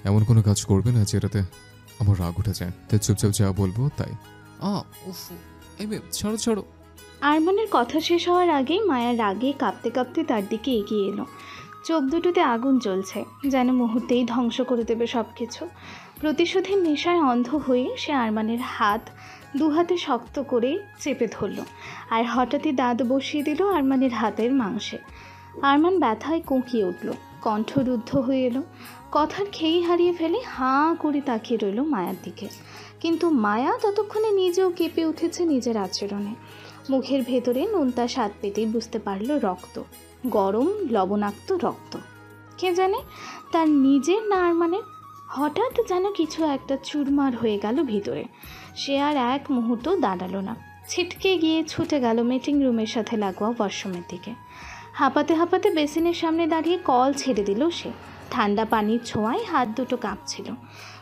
এমন কোনো কাজ করবে না যেটাতে আমার রাগ উঠে যায়, তাই চুপচাপ যা বলবো তাই। উফ, এই মেয়ে, ছাড়ো ছাড়ো। আরমানের কথা শেষ হওয়ার আগেই মায়া রাগে কাঁপতে কাঁপতে তার দিকে এগিয়ে এলো। চোখ দুটোতে আগুন জ্বলছে, যেন মুহূর্তেই ধ্বংস করে দেবে সব কিছু। প্রতিশোধের নেশায় অন্ধ হয়ে সে আরমানের হাত দু হাতে শক্ত করে চেপে ধরল, আর হঠাৎই দাঁত বসিয়ে দিল আরমানের হাতের মাংসে। আরমান ব্যথায় কুঁকিয়ে উঠল, কণ্ঠ রুদ্ধ হয়ে এলো। কথার খেই হারিয়ে ফেলে হাঁ করে তাকিয়ে রইল মায়ার দিকে। কিন্তু মায়া ততক্ষণে নিজেও কেঁপে উঠেছে নিজের আচরণে। মুখের ভেতরে নোনতা স্বাদ পেতেই বুঝতে পারল রক্ত, গরম লবণাক্ত রক্ত। কে জানে তার নিজের না আরমানের। হঠাৎ যেন কিছু একটা চুরমার হয়ে গেল ভিতরে। সে আর এক মুহূর্ত দাঁড়ালো না, ছিটকে গিয়ে ছুটে গেল মিটিং রুমের সাথে লাগোয়া ওয়াশরুমের দিকে। হাঁপাতে হাঁপাতে বেসিনের সামনে দাঁড়িয়ে কল ছেড়ে দিল সে। ঠান্ডা পানির ছোঁয়ায় হাত দুটো কাঁপছিল।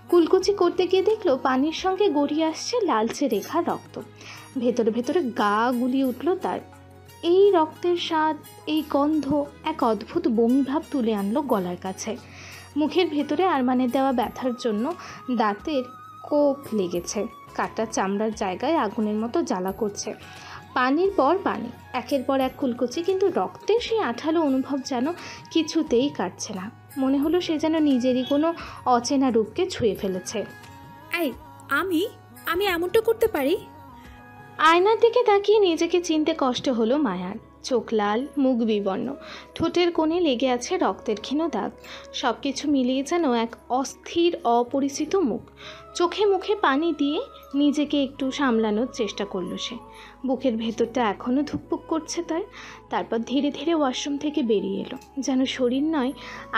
কুলকুচি করতে গিয়ে দেখলো পানির সঙ্গে গড়িয়ে আসছে লালচে রেখা রক্ত। ভেতরে ভেতরে গা গুলিয়ে উঠল তার। এই রক্তের স্বাদ, এই গন্ধ এক অদ্ভুত বমি ভাব তুলে আনলো গলার কাছে। মুখের ভেতরে আরমানের দেওয়া ব্যথার জন্য দাঁতের কোপ লেগেছে, কাটা চামড়ার জায়গায় আগুনের মতো জ্বালা করছে। পানির পর পানি, একের পর এক কুলকুচি, কিন্তু রক্তের সেই আঠালো অনুভব যেন কিছুতেই কাটছে না। মনে হলো সে যেন নিজেরই কোনো অচেনা রূপকে ছুঁয়ে ফেলেছে। এই, আমি আমি এমনটা করতে পারি? আয়নার দিকে তাকিয়ে নিজেকে চিনতে কষ্ট হলো মায়ার। চোখ লাল, মুখ বিবর্ণ, ঠোঁটের কোণে লেগে আছে রক্তের ক্ষীণ দাগ। সব কিছু মিলিয়ে যেন এক অস্থির অপরিচিত মুখ। চোখে মুখে পানি দিয়ে নিজেকে একটু সামলানোর চেষ্টা করলো সে। বুকের ভেতরটা এখনও ধুকপুক করছে তার। তারপর ধীরে ধীরে ওয়াশরুম থেকে বেরিয়ে এলো, যেন শরীর নয়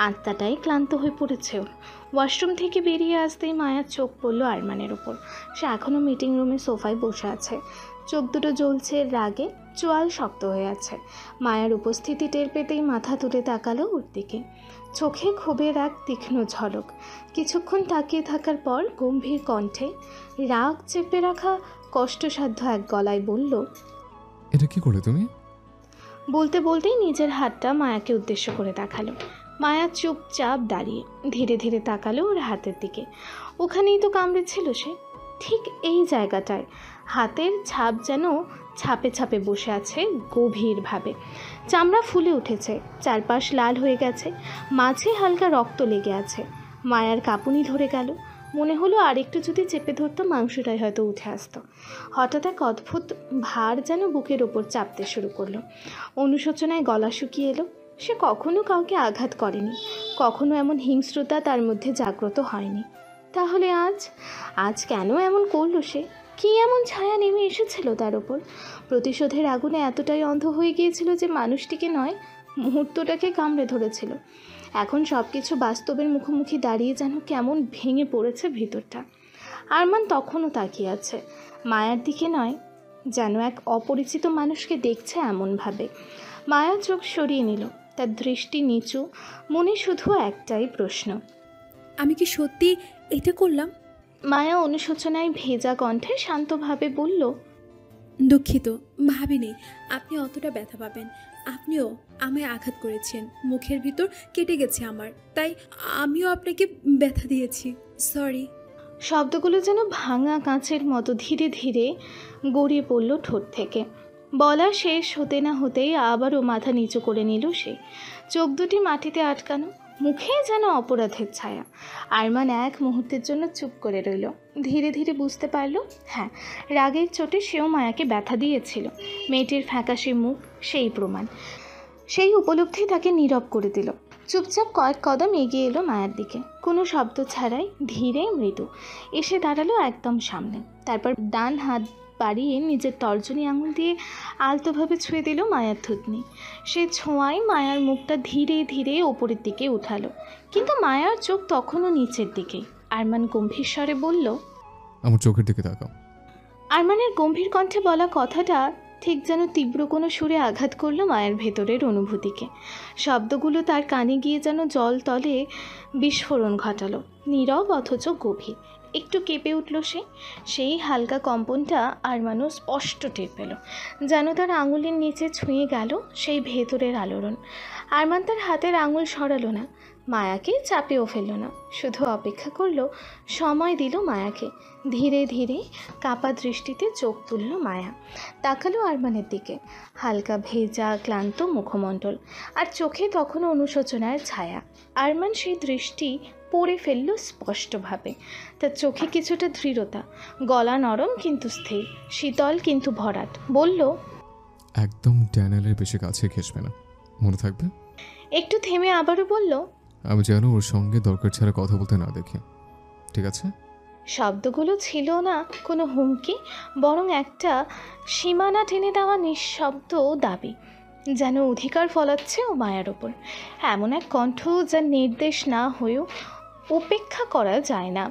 আত্মাটাই ক্লান্ত হয়ে পড়েছে ওর। ওয়াশরুম থেকে বেরিয়ে আসতেই মায়ার চোখ পড়লো আরমানের ওপর। সে এখনও মিটিং রুমে সোফায় বসে আছে, চোখ দুটো জ্বলছে রাগে, চোয়াল শক্ত হয়ে আছে। মায়ার উপস্থিতি টের পেতেই মাথা তুলে তাকালো ওর দিকে, চোখে ক্ষোভের এক তীক্ষ্ণ ঝলক। কিছুক্ষণ তাকিয়ে থাকার পর গম্ভীর কণ্ঠে, রাগ চেপে রাখা কষ্টসাধ্য এক গলায় বলল, এটা কি করে তুমি? বলতে বলতেই নিজের হাতটা মায়াকে উদ্দেশ্য করে দেখালো। মায়া চুপচাপ দাঁড়িয়ে ধীরে ধীরে তাকালো ওর হাতের দিকে। ওখানেই তো কামড়েছিল সে, ঠিক এই জায়গাটায়। হাতের ছাপ যেন ছাপে ছাপে বসে আছে গভীরভাবে। চামড়া ফুলে উঠেছে, চারপাশ লাল হয়ে গেছে, মাঝে হালকা রক্ত লেগে আছে। মায়ার কাঁপুনি ধরে গেল। মনে হলো আরেকটু যদি চেপে ধরতো মাংসটাই হয়তো উঠে আসতো। হঠাৎ এক অদ্ভুত ভার যেন বুকের ওপর চাপতে শুরু করলো। অনুশোচনায় গলা শুকিয়ে এলো। সে কখনো কাউকে আঘাত করেনি, কখনো এমন হিংস্রতা তার মধ্যে জাগ্রত হয়নি। তাহলে আজ কেন এমন করলো সে? কী এমন ছায়া নেমে এসেছিল তার ওপর? প্রতিশোধের আগুনে এতটাই অন্ধ হয়ে গিয়েছিল যে মানুষটিকে নয়, মুহূর্তটাকে কামড়ে ধরেছিল। এখন সব কিছু বাস্তবের মুখোমুখি দাঁড়িয়ে যেন কেমন ভেঙে পড়েছে ভিতরটা। আরমান তখনও তাকিয়ে আছে, মায়ার দিকে নয়, যেন এক অপরিচিত মানুষকে দেখছে এমনভাবে। মায়া চোখ সরিয়ে নিল, তার দৃষ্টি নিচু, মনে শুধু একটাই প্রশ্ন, আমি কি সত্যি এটা করলাম? মায়া অনুশোচনায় ভেজা কণ্ঠে শান্তভাবে বলল, দুঃখিত, ভাবিনি আপনি অতটা ব্যথা পাবেন। আপনিও আমায় আঘাত করেছেন, মুখের ভিতর কেটে গেছে আমার, তাই আমিও আপনাকে ব্যথা দিয়েছি, সরি। শব্দগুলো যেন ভাঙা কাঁচের মতো ধীরে ধীরে গড়িয়ে পড়ল ঠোঁট থেকে। বলা শেষ হতে না হতেই আবারও মাথা নিচু করে নিল সে। চোখ দুটি মাটিতে আটকানো, মুখে যেন অপরাধের ছায়া। আরমান এক মুহূর্তের জন্য চুপ করে রইল। ধীরে ধীরে বুঝতে পারল, হ্যাঁ, রাগের চোটে সেও মায়াকে ব্যথা দিয়েছিল। মেয়েটির ফ্যাকাশে মুখ সেই প্রমাণ। সেই উপলব্ধি তাকে নীরব করে দিল। চুপচাপ কয়েক কদম এগিয়ে এলো মায়ার দিকে, কোনো শব্দ ছাড়াই, ধীরে মৃদু এসে দাঁড়ালো একদম সামনে। তারপর ডান হাত বাড়িয়ে নিজের তর্জনী আঙুল দিয়ে আলতোভাবে ছুঁয়ে দিল মায়ার থুতনি। সে ছোঁয়ায় মায়ার মুখটা ধীরে ধীরে ওপরের দিকে উঠালো, কিন্তু মায়ার চোখ তখনও নিচের দিকেই। আরমান গম্ভীর স্বরে বলল, আমার চোখের দিকে তাকাও। আরমানের গম্ভীর কণ্ঠে বলা কথাটা ঠিক যেন তীব্র কোনো সুরে আঘাত করলো মায়ের ভেতরের অনুভূতিকে। শব্দগুলো তার কানে গিয়ে যেন জল তলে বিস্ফোরণ ঘটালো, নীরব অথচ গভীর। একটু কেঁপে উঠল সে। সেই হালকা কম্পনটা আরমানও স্পষ্ট টের পেল, যেন তার আঙুলের নিচে ছুঁয়ে গেল সেই ভেতরের আলোড়ন। আরমান তার হাতের আঙুল সরালো না, মায়াকে চাপেও ফেলল না, শুধু অপেক্ষা করলো, সময় দিল মায়াকে। ধীরে ধীরে কাপা দৃষ্টিতে চোখ তুলল মায়া, তাকালো আরমানের দিকে। হালকা ভেজা ক্লান্ত মুখমণ্ডল, আর চোখে তখনও অনুশোচনার ছায়া। আরমান সেই দৃষ্টি পড়ে ফেলল স্পষ্টভাবে। তার চোখে কিছুটা দৃঢ়তা, গলা নরম কিন্তু স্থির, শীতল কিন্তু ভরাট। বলল, একদম ড্যানিয়েলের বেশি কাছে ঘেসবে না, মনে থাকবে? একটু থেমে আবারও বলল, আমি যেন ওর সঙ্গে দরকার ছাড়া কথা বলতে না দেখি, ঠিক আছে? শব্দগুলো ছিল না কোনো হুমকি, বরং একটা সীমানা টেনে দেওয়া নিঃশব্দ দাবি, যেন অধিকার ফলাচ্ছে ও মায়ার ওপর। এমন এক কণ্ঠ যার নির্দেশ না হয়েও উপেক্ষা করা যায় না।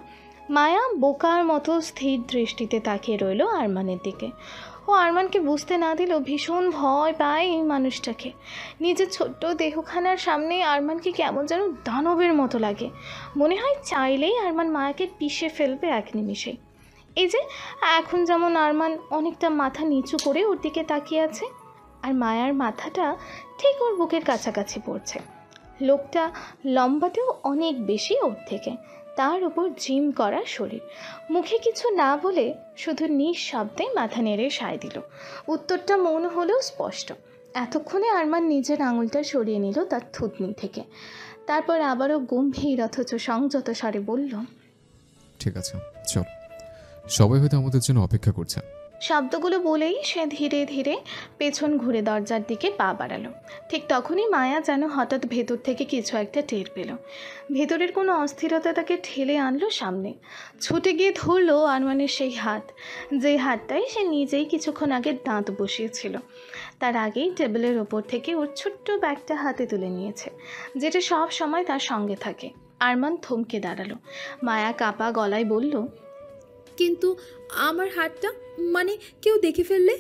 মায়া বোকার মতো স্থির দৃষ্টিতে তাকিয়ে রইল আরমানের দিকে। ও আরমানকে বুঝতে না দিল ভীষণ ভয় পায় এই মানুষটাকে। নিজের ছোট্ট দেহখানার সামনে আরমানকে কেমন যেন দানবের মতো লাগে। মনে হয় চাইলেই আরমান মায়াকে পিষে ফেলবে এক নিমিষে। এই যে এখন যেমন আরমান অনেকটা মাথা নিচু করে ওর দিকে তাকিয়ে আছে, আর মায়ার মাথাটা ঠিক ওর বুকের কাছাকাছি পড়ছে। লোকটা লম্বাতেও অনেক বেশি ওর থেকে, তার উপর জিম করা শরীর। মুখে কিছু না বলে শুধু নিঃশব্দে মাথা নেড়ে সায় দিল। উত্তরটা মৌন হলেও স্পষ্ট। এতক্ষণে আরমান নিজের আঙুলটা সরিয়ে নিল তার থুতনি থেকে, তারপর আবারও গম্ভীর অথচ সংযত স্বরে বলল, ঠিক আছে, চল, সবাই হয়তো আমাদের জন্য অপেক্ষা করছে। শব্দগুলো বলেই সে ধীরে ধীরে পেছন ঘুরে দরজার দিকে পা বাড়ালো। ঠিক তখনই মায়া যেন হঠাৎ ভেতর থেকে কিছু একটা টের পেল। ভেতরের কোনো অস্থিরতা তাকে ঠেলে আনলো সামনে। ছুটে গিয়ে ধরলো আরমানের সেই হাত, যে হাতটাই সে নিজেই কিছুক্ষণ আগে দাঁত বসিয়েছিল। তার আগেই টেবিলের ওপর থেকে ওর ছোট্ট ব্যাগটা হাতে তুলে নিয়েছে, যেটা সব সময় তার সঙ্গে থাকে। আরমান থমকে দাঁড়ালো। মায়া কাঁপা গলায় বলল, কিন্তু আমার হাতটা, মানে কেউ দেখে ফেললে?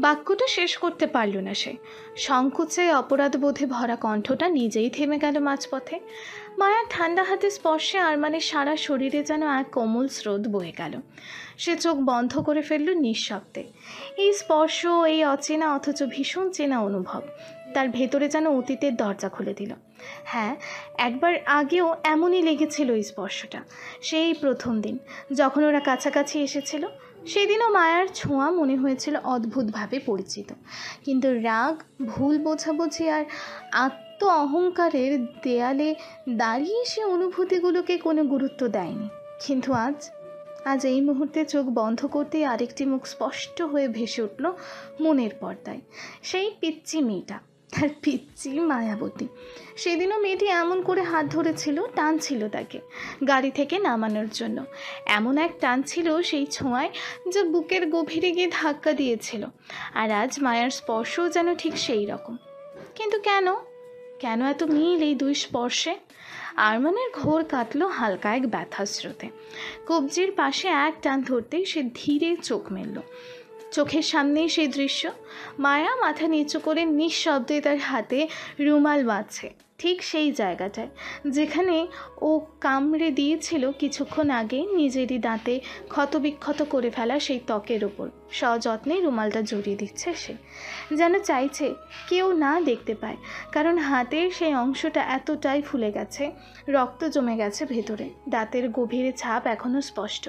বাক্যটা শেষ করতে পারল না সে। সংকোচে অপরাধবোধে ভরা কণ্ঠটা নিজেই থেমে গেল মাঝপথে। মায়ার ঠান্ডা হাতে স্পর্শে আরমানের সারা শরীরে যেন এক কোমল স্রোত বয়ে গেল। সে চোখ বন্ধ করে ফেলল নিঃশব্দে। এই স্পর্শ, এই অচেনা অথচ ভীষণ চেনা অনুভব তার ভেতরে যেন অতীতের দরজা খুলে দিল। হ্যাঁ, একবার আগেও এমনই লেগেছিল এই স্পর্শটা, সেই প্রথম দিন যখন ওরা কাছাকাছি এসেছিল। সেদিনও মায়ার ছোঁয়া মনে হয়েছিল অদ্ভুতভাবে পরিচিত, কিন্তু রাগ, ভুল বোঝাবুঝি আর আত্ম অহংকারের দেয়ালে দাঁড়িয়ে সে অনুভূতিগুলোকে কোনো গুরুত্ব দেয়নি। কিন্তু আজ এই মুহূর্তে চোখ বন্ধ করতেই আরেকটি মুখ স্পষ্ট হয়ে ভেসে উঠল মনের পর্দায়। সেই পিচ্চি মেয়েটা, তার পিচ্চি মায়াবতী। সেদিনও মেয়েটি এমন করে হাত ধরেছিল, টানছিল তাকে গাড়ি থেকে নামানোর জন্য। এমন এক টান ছিল সেই ছোঁয়ায়, যা বুকের গভীরে গিয়ে ধাক্কা দিয়েছিল। আর আজ মায়ার স্পর্শও যেন ঠিক সেই রকম। কিন্তু কেন এত মিল এই দুই স্পর্শে? আরমানের ঘোর কাটল হালকা এক ব্যথার স্রোতে। কবজির পাশে এক টান ধরতেই সে ধীরে চোখ মেলল। চোখের সামনেই সেই দৃশ্য, মায়া মাথা নিচু করে নিঃশব্দে তার হাতে রুমাল বাঁধছে, ঠিক সেই জায়গাটায় যেখানে ও কামড়ে দিয়েছিল কিছুক্ষণ আগে নিজেরই দাঁতে ক্ষতবিক্ষত করে ফেলা সেই ত্বকের ওপর। সযত্নে রুমালটা জড়িয়ে দিচ্ছে সে, যেন চাইছে কেউ না দেখতে পায়, কারণ হাতের সেই অংশটা এতটাই ফুলে গেছে, রক্ত জমে গেছে ভেতরে। দাঁতের গভীরে ছাপ এখনও স্পষ্ট,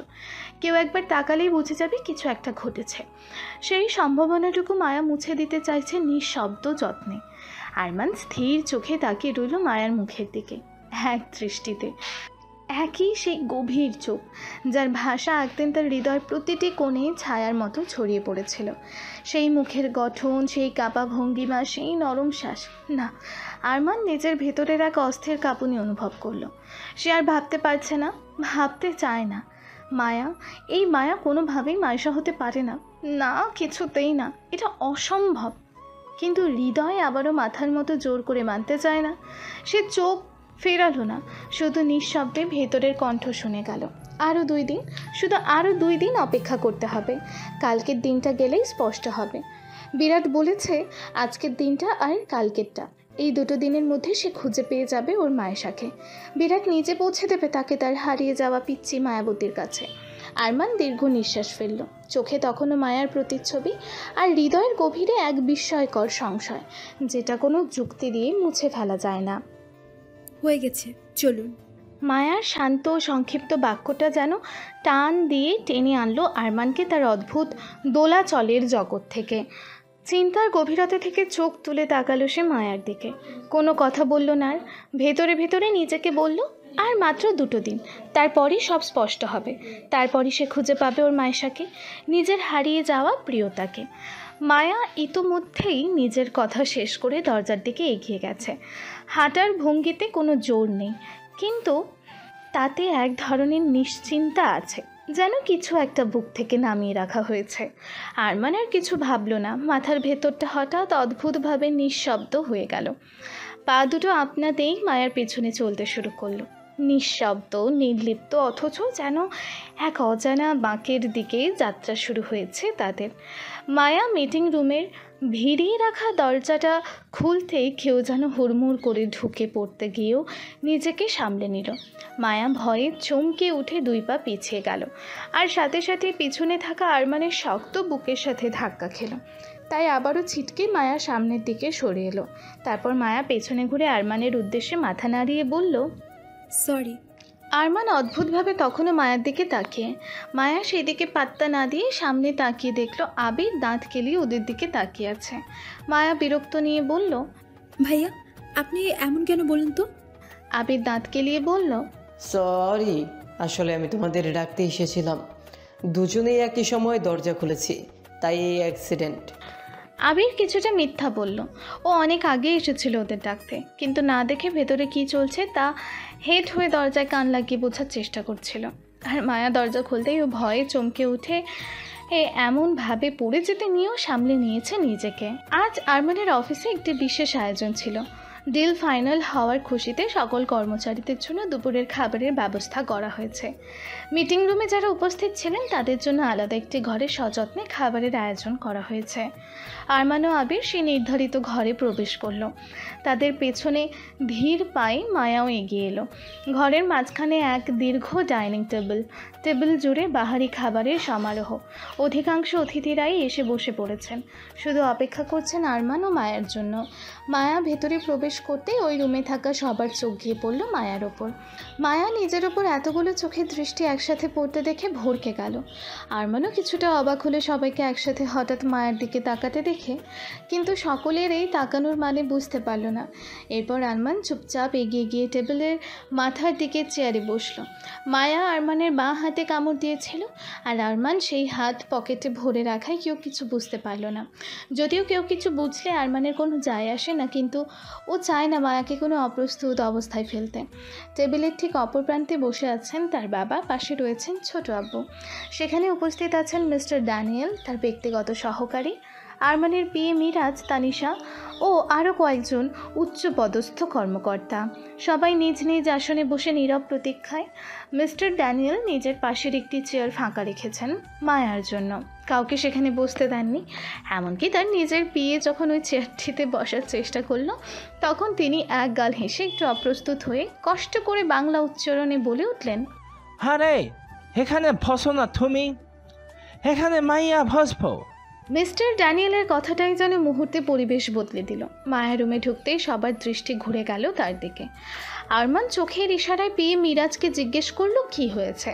কেউ একবার তাকালেই বুঝে যাবে কিছু একটা ঘটেছে। সেই সম্ভাবনাটুকু মায়া মুছে দিতে চাইছে নিঃশব্দ যত্নে। আরমান স্থির চোখে তাকিয়ে রইল মায়ার মুখের দিকে, এক দৃষ্টিতে। একই সেই গভীর চোখ, যার ভাষা একদিন তার হৃদয়ের প্রতিটি কোণে ছায়ার মতো ছড়িয়ে পড়েছিল। সেই মুখের গঠন, সেই কাপা ভঙ্গিমা, সেই নরম শ্বাস। না, আরমান নিজের ভেতরের এক অস্থির কাঁপুনি অনুভব করলো। সে আর ভাবতে পারছে না, ভাবতে চায় না। এই মায়া কোনোভাবেই মাইশা হতে পারে না, না কিছুতেই না, এটা অসম্ভব। কিন্তু হৃদয় আবারও মাথার মতো জোর করে মানতে চায় না। সে চোখ ফেরালো না, শুধু নিঃশব্দে ভেতরের কণ্ঠ শুনে গেল। আরও 2 দিন, শুধু আরও 2 দিন অপেক্ষা করতে হবে। কালকের দিনটা গেলেই স্পষ্ট হবে। বিরাট বলেছে আজকের দিনটা আর কালকেরটা, এই 2 দিনের মধ্যে সে খুঁজে পেয়ে যাবে ওর মায়েশাকে। বিরাট নিজে পৌঁছে দেবে তাকে তার হারিয়ে যাওয়া পিচ্চি মায়াবতীর কাছে। আরমান দীর্ঘ নিঃশ্বাস ফেলল। চোখে তখনও মায়ার প্রতিচ্ছবি, আর হৃদয়ের গভীরে এক বিস্ময়কর সংশয়, যেটা কোনো যুক্তি দিয়ে মুছে ফেলা যায় না। হয়ে গেছে, চলুন। মায়ার শান্ত ও সংক্ষিপ্ত বাক্যটা যেন টান দিয়ে টেনে আনলো আরমানকে তার অদ্ভুত দোলাচলের জগৎ থেকে। চিন্তার গভীরতা থেকে চোখ তুলে তাকালো সে মায়ার দিকে। কোনো কথা বলল না আর। ভেতরে ভেতরে নিজেকে বলল, আর মাত্র 2 দিন, তারপরই সব স্পষ্ট হবে। তারপরই সে খুঁজে পাবে ওর মায়েশাকে, নিজের হারিয়ে যাওয়া প্রিয়তাকে। মায়া ইতোমধ্যেই নিজের কথা শেষ করে দরজার দিকে এগিয়ে গেছে। হাঁটার ভঙ্গিতে কোনো জোর নেই, কিন্তু তাতে এক ধরনের নিশ্চিন্তা আছে, যেন কিছু একটা বুক থেকে নামিয়ে রাখা হয়েছে। আরমান আর কিছু ভাবল না। মাথার ভেতরটা হঠাৎ অদ্ভুতভাবে নিঃশব্দ হয়ে গেল। পা দুটো আপনাতেই মায়ার পেছনে চলতে শুরু করলো। নিঃশব্দ, নির্লিপ্ত, অথচ যেন এক অজানা বাঁকের দিকে যাত্রা শুরু হয়েছে তাদের। মায়া মিটিং রুমের ভিড়িয়ে রাখা দরজাটা খুলতেই কেউ যেন হুড়মুড় করে ঢুকে পড়তে গিয়েও নিজেকে সামলে নিল। মায়া ভয়ে চমকে উঠে 2 পা পিছিয়ে গেল, আর সাথে সাথে পিছনে থাকা আরমানের শক্ত বুকের সাথে ধাক্কা খেল। তাই আবারও ছিটকে মায়া সামনের দিকে সরে এলো। তারপর মায়া পেছনে ঘুরে আরমানের উদ্দেশ্যে মাথা নাড়িয়ে বলল, সরি। আরমান অদ্ভুতভাবে তখনও মায়ার দিকে তাকিয়ে। মায়া সেই দিকে পাত্তা না দিয়ে সামনে তাকিয়ে দেখলো আবির দাঁত কেলিয়ে ওদের দিকে তাকিয়ে আছে। মায়া বিরক্ত নিয়ে বলল, ভাইয়া, আপনি এমন কেন বলুন তো? আবির দাঁত কেলিয়ে বলল, সরি, আসলে আমি তোমাদের ডাকতে এসেছিলাম। দুজনেই একই সময় দরজা খুলেছি, তাই এই অ্যাক্সিডেন্ট। আবির কিছুটা মিথ্যা বলল। ও অনেক আগে এসেছিল ওদের ডাকতে, কিন্তু না দেখে ভেতরে কি চলছে তা হেড হয়ে দরজায় কান লাগিয়ে বোঝার চেষ্টা করছিল। আর মায়া দরজা খুলতেই ও ভয়ে চমকে উঠে এমনভাবে পড়ে যেতে নিয়েও সামলে নিয়েছে নিজেকে। আজ আরমানের অফিসে একটি বিশেষ আয়োজন ছিল। ডিল ফাইনাল হওয়ার খুশিতে সকল কর্মচারীদের জন্য দুপুরের খাবারের ব্যবস্থা করা হয়েছে। মিটিং রুমে যারা উপস্থিত ছিলেন তাদের জন্য আলাদা একটি ঘরে সযত্নে খাবারের আয়োজন করা হয়েছে। আরমান ও আবির সেই নির্ধারিত ঘরে প্রবেশ করলো। তাদের পেছনে ধীর পায়ে মায়াও এগিয়ে এলো। ঘরের মাঝখানে এক দীর্ঘ ডাইনিং টেবিল জুড়ে বাহারি খাবারের সমারোহ। অধিকাংশ অতিথিরাই এসে বসে পড়েছেন, শুধু অপেক্ষা করছেন আরমান ও মায়ার জন্য। মায়া ভেতরে প্রবেশ করতেই ওই রুমে থাকা সবার চোখ গিয়ে পড়ল মায়ার ওপর। মায়া নিজের ওপর এতগুলো চোখের দৃষ্টি একসাথে পড়তে দেখে ভরকে গেল। আরমানও কিছুটা অবাক হলে সবাইকে একসাথে হঠাৎ মায়ের দিকে তাকাতে দেখে, কিন্তু সকলের এই তাকানোর মানে বুঝতে পারল না। এরপর আরমান চুপচাপ এগিয়ে গিয়ে টেবিলের মাথার দিকে চেয়ারে বসলো। মায়া আরমানের বাঁ হাতে কামড় দিয়েছিল, আর আরমান সেই হাত পকেটে ভরে রাখায় কেউ কিছু বুঝতে পারল না। যদিও কেউ কিছু বুঝলে আরমানের কোনো যায় আসে না, কিন্তু ও চায় না মায়াকে কোনো অপ্রস্তুত অবস্থায় ফেলতে। টেবিলের ঠিক অপর প্রান্তে বসে আছেন তার বাবা, পাশে রয়েছেন ছোট আব্বু। সেখানে উপস্থিত আছেন মিস্টার ড্যানিয়েল, তার ব্যক্তিগত সহকারী, আরমানের বিয়ে মিরাজ, তানিশা ও আরও কয়েকজন উচ্চপদস্থ কর্মকর্তা। সবাই নিজ নিজ আসনে বসে নীরব প্রতীক্ষায়। মিস্টার ড্যানিয়েল নিজের পাশের একটি চেয়ার ফাঁকা রেখেছেন মায়ার জন্য। কাউকে সেখানে বসতে দেননি। এমনকি তার নিজের বিয়ে যখন ওই চেয়ারটিতে বসার চেষ্টা করলো, তখন তিনি এক গাল হেসে একটু অপ্রস্তুত হয়ে কষ্ট করে বাংলা উচ্চারণে বলে উঠলেন, আরে এখানে বসো না তুমি, এখানে মাইয়া বসবো। মিস্টার ড্যানিয়েলের কথাটাই যেন মুহূর্তে পরিবেশ বদলে দিল। মায়ের রুমে ঢুকতেই সবার দৃষ্টি ঘুরে গেল তার দিকে। আরমান চোখের ইশারায় পেয়ে মিরাজকে জিজ্ঞেস করলো কি হয়েছে।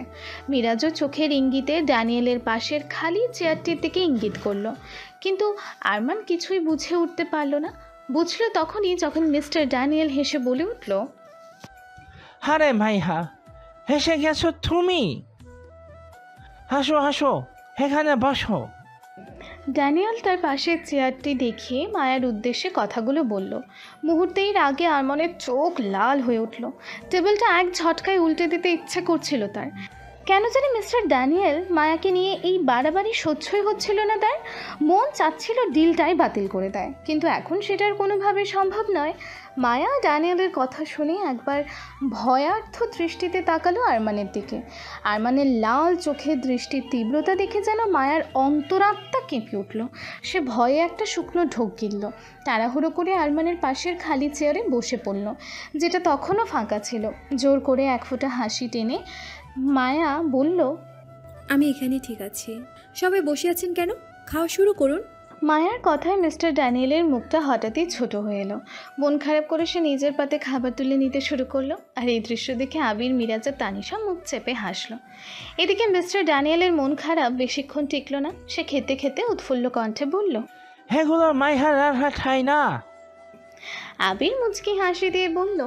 মিরাজও চোখের ইঙ্গিতে ড্যানিয়েলের পাশের খালি চেয়ারটির দিকে ইঙ্গিত করলো, কিন্তু আরমান কিছুই বুঝে উঠতে পারল না। বুঝলো তখনই যখন মিস্টার ড্যানিয়েল হেসে বলে উঠল, আরে মাইহা, এসে গেছো তুমি, আসো আসো এখানে বসো। ড্যানিয়েল তার পাশের চেয়ারটি দেখিয়ে মায়ার উদ্দেশ্যে কথাগুলো বলল। মুহূর্তেই রাগে আরমানের চোখ লাল হয়ে উঠল। টেবিলটা এক ঝটকায় উল্টে দিতে ইচ্ছে করছিল তার। কেন জানি মিস্টার ড্যানিয়েল মায়াকে নিয়ে এই বাড়াবাড়ি সহ্যই হচ্ছিল না তার। মন চাচ্ছিল ডিলটাই বাতিল করে দেয়, কিন্তু এখন সেটার কোনোভাবে সম্ভব নয়। মায়া ড্যানিয়েলের কথা শুনে একবার ভয়ার্থ দৃষ্টিতে তাকালো আরমানের দিকে। আরমানের লাল চোখের দৃষ্টির তীব্রতা দেখে যেন মায়ার অন্তরাত্মা কেঁপে উঠল। সে ভয়ে একটা শুকনো ঢোক গিলল। তাড়াহুড়ো করে আরমানের পাশের খালি চেয়ারে বসে পড়ল, যেটা তখনও ফাঁকা ছিল। জোর করে এক ফোঁটা হাসি টেনে মায়া বলল, আমি এখানে ঠিক আছি। সবাই বসে আছেন কেন? খাওয়া শুরু করুন। মায়ার কথায় মিস্টার ড্যানিয়েলের মুখটা হঠাৎই ছোট হয়ে এলো। মন খারাপ করে সে নিজের পাতে খাবার তুলে নিতে শুরু করলো। আর এই দৃশ্য দেখে আবির, মিরাজ আর তানিশা মুখ চেপে হাসলো। এদিকে মিস্টার ড্যানিয়েলের মন খারাপ বেশিক্ষণ টিকলো না। সে খেতে খেতে উৎফুল্ল কণ্ঠে বলল, এগুলো মাইহার রান্না খায় না। আবির মুচকি হাসি দিয়ে বলল,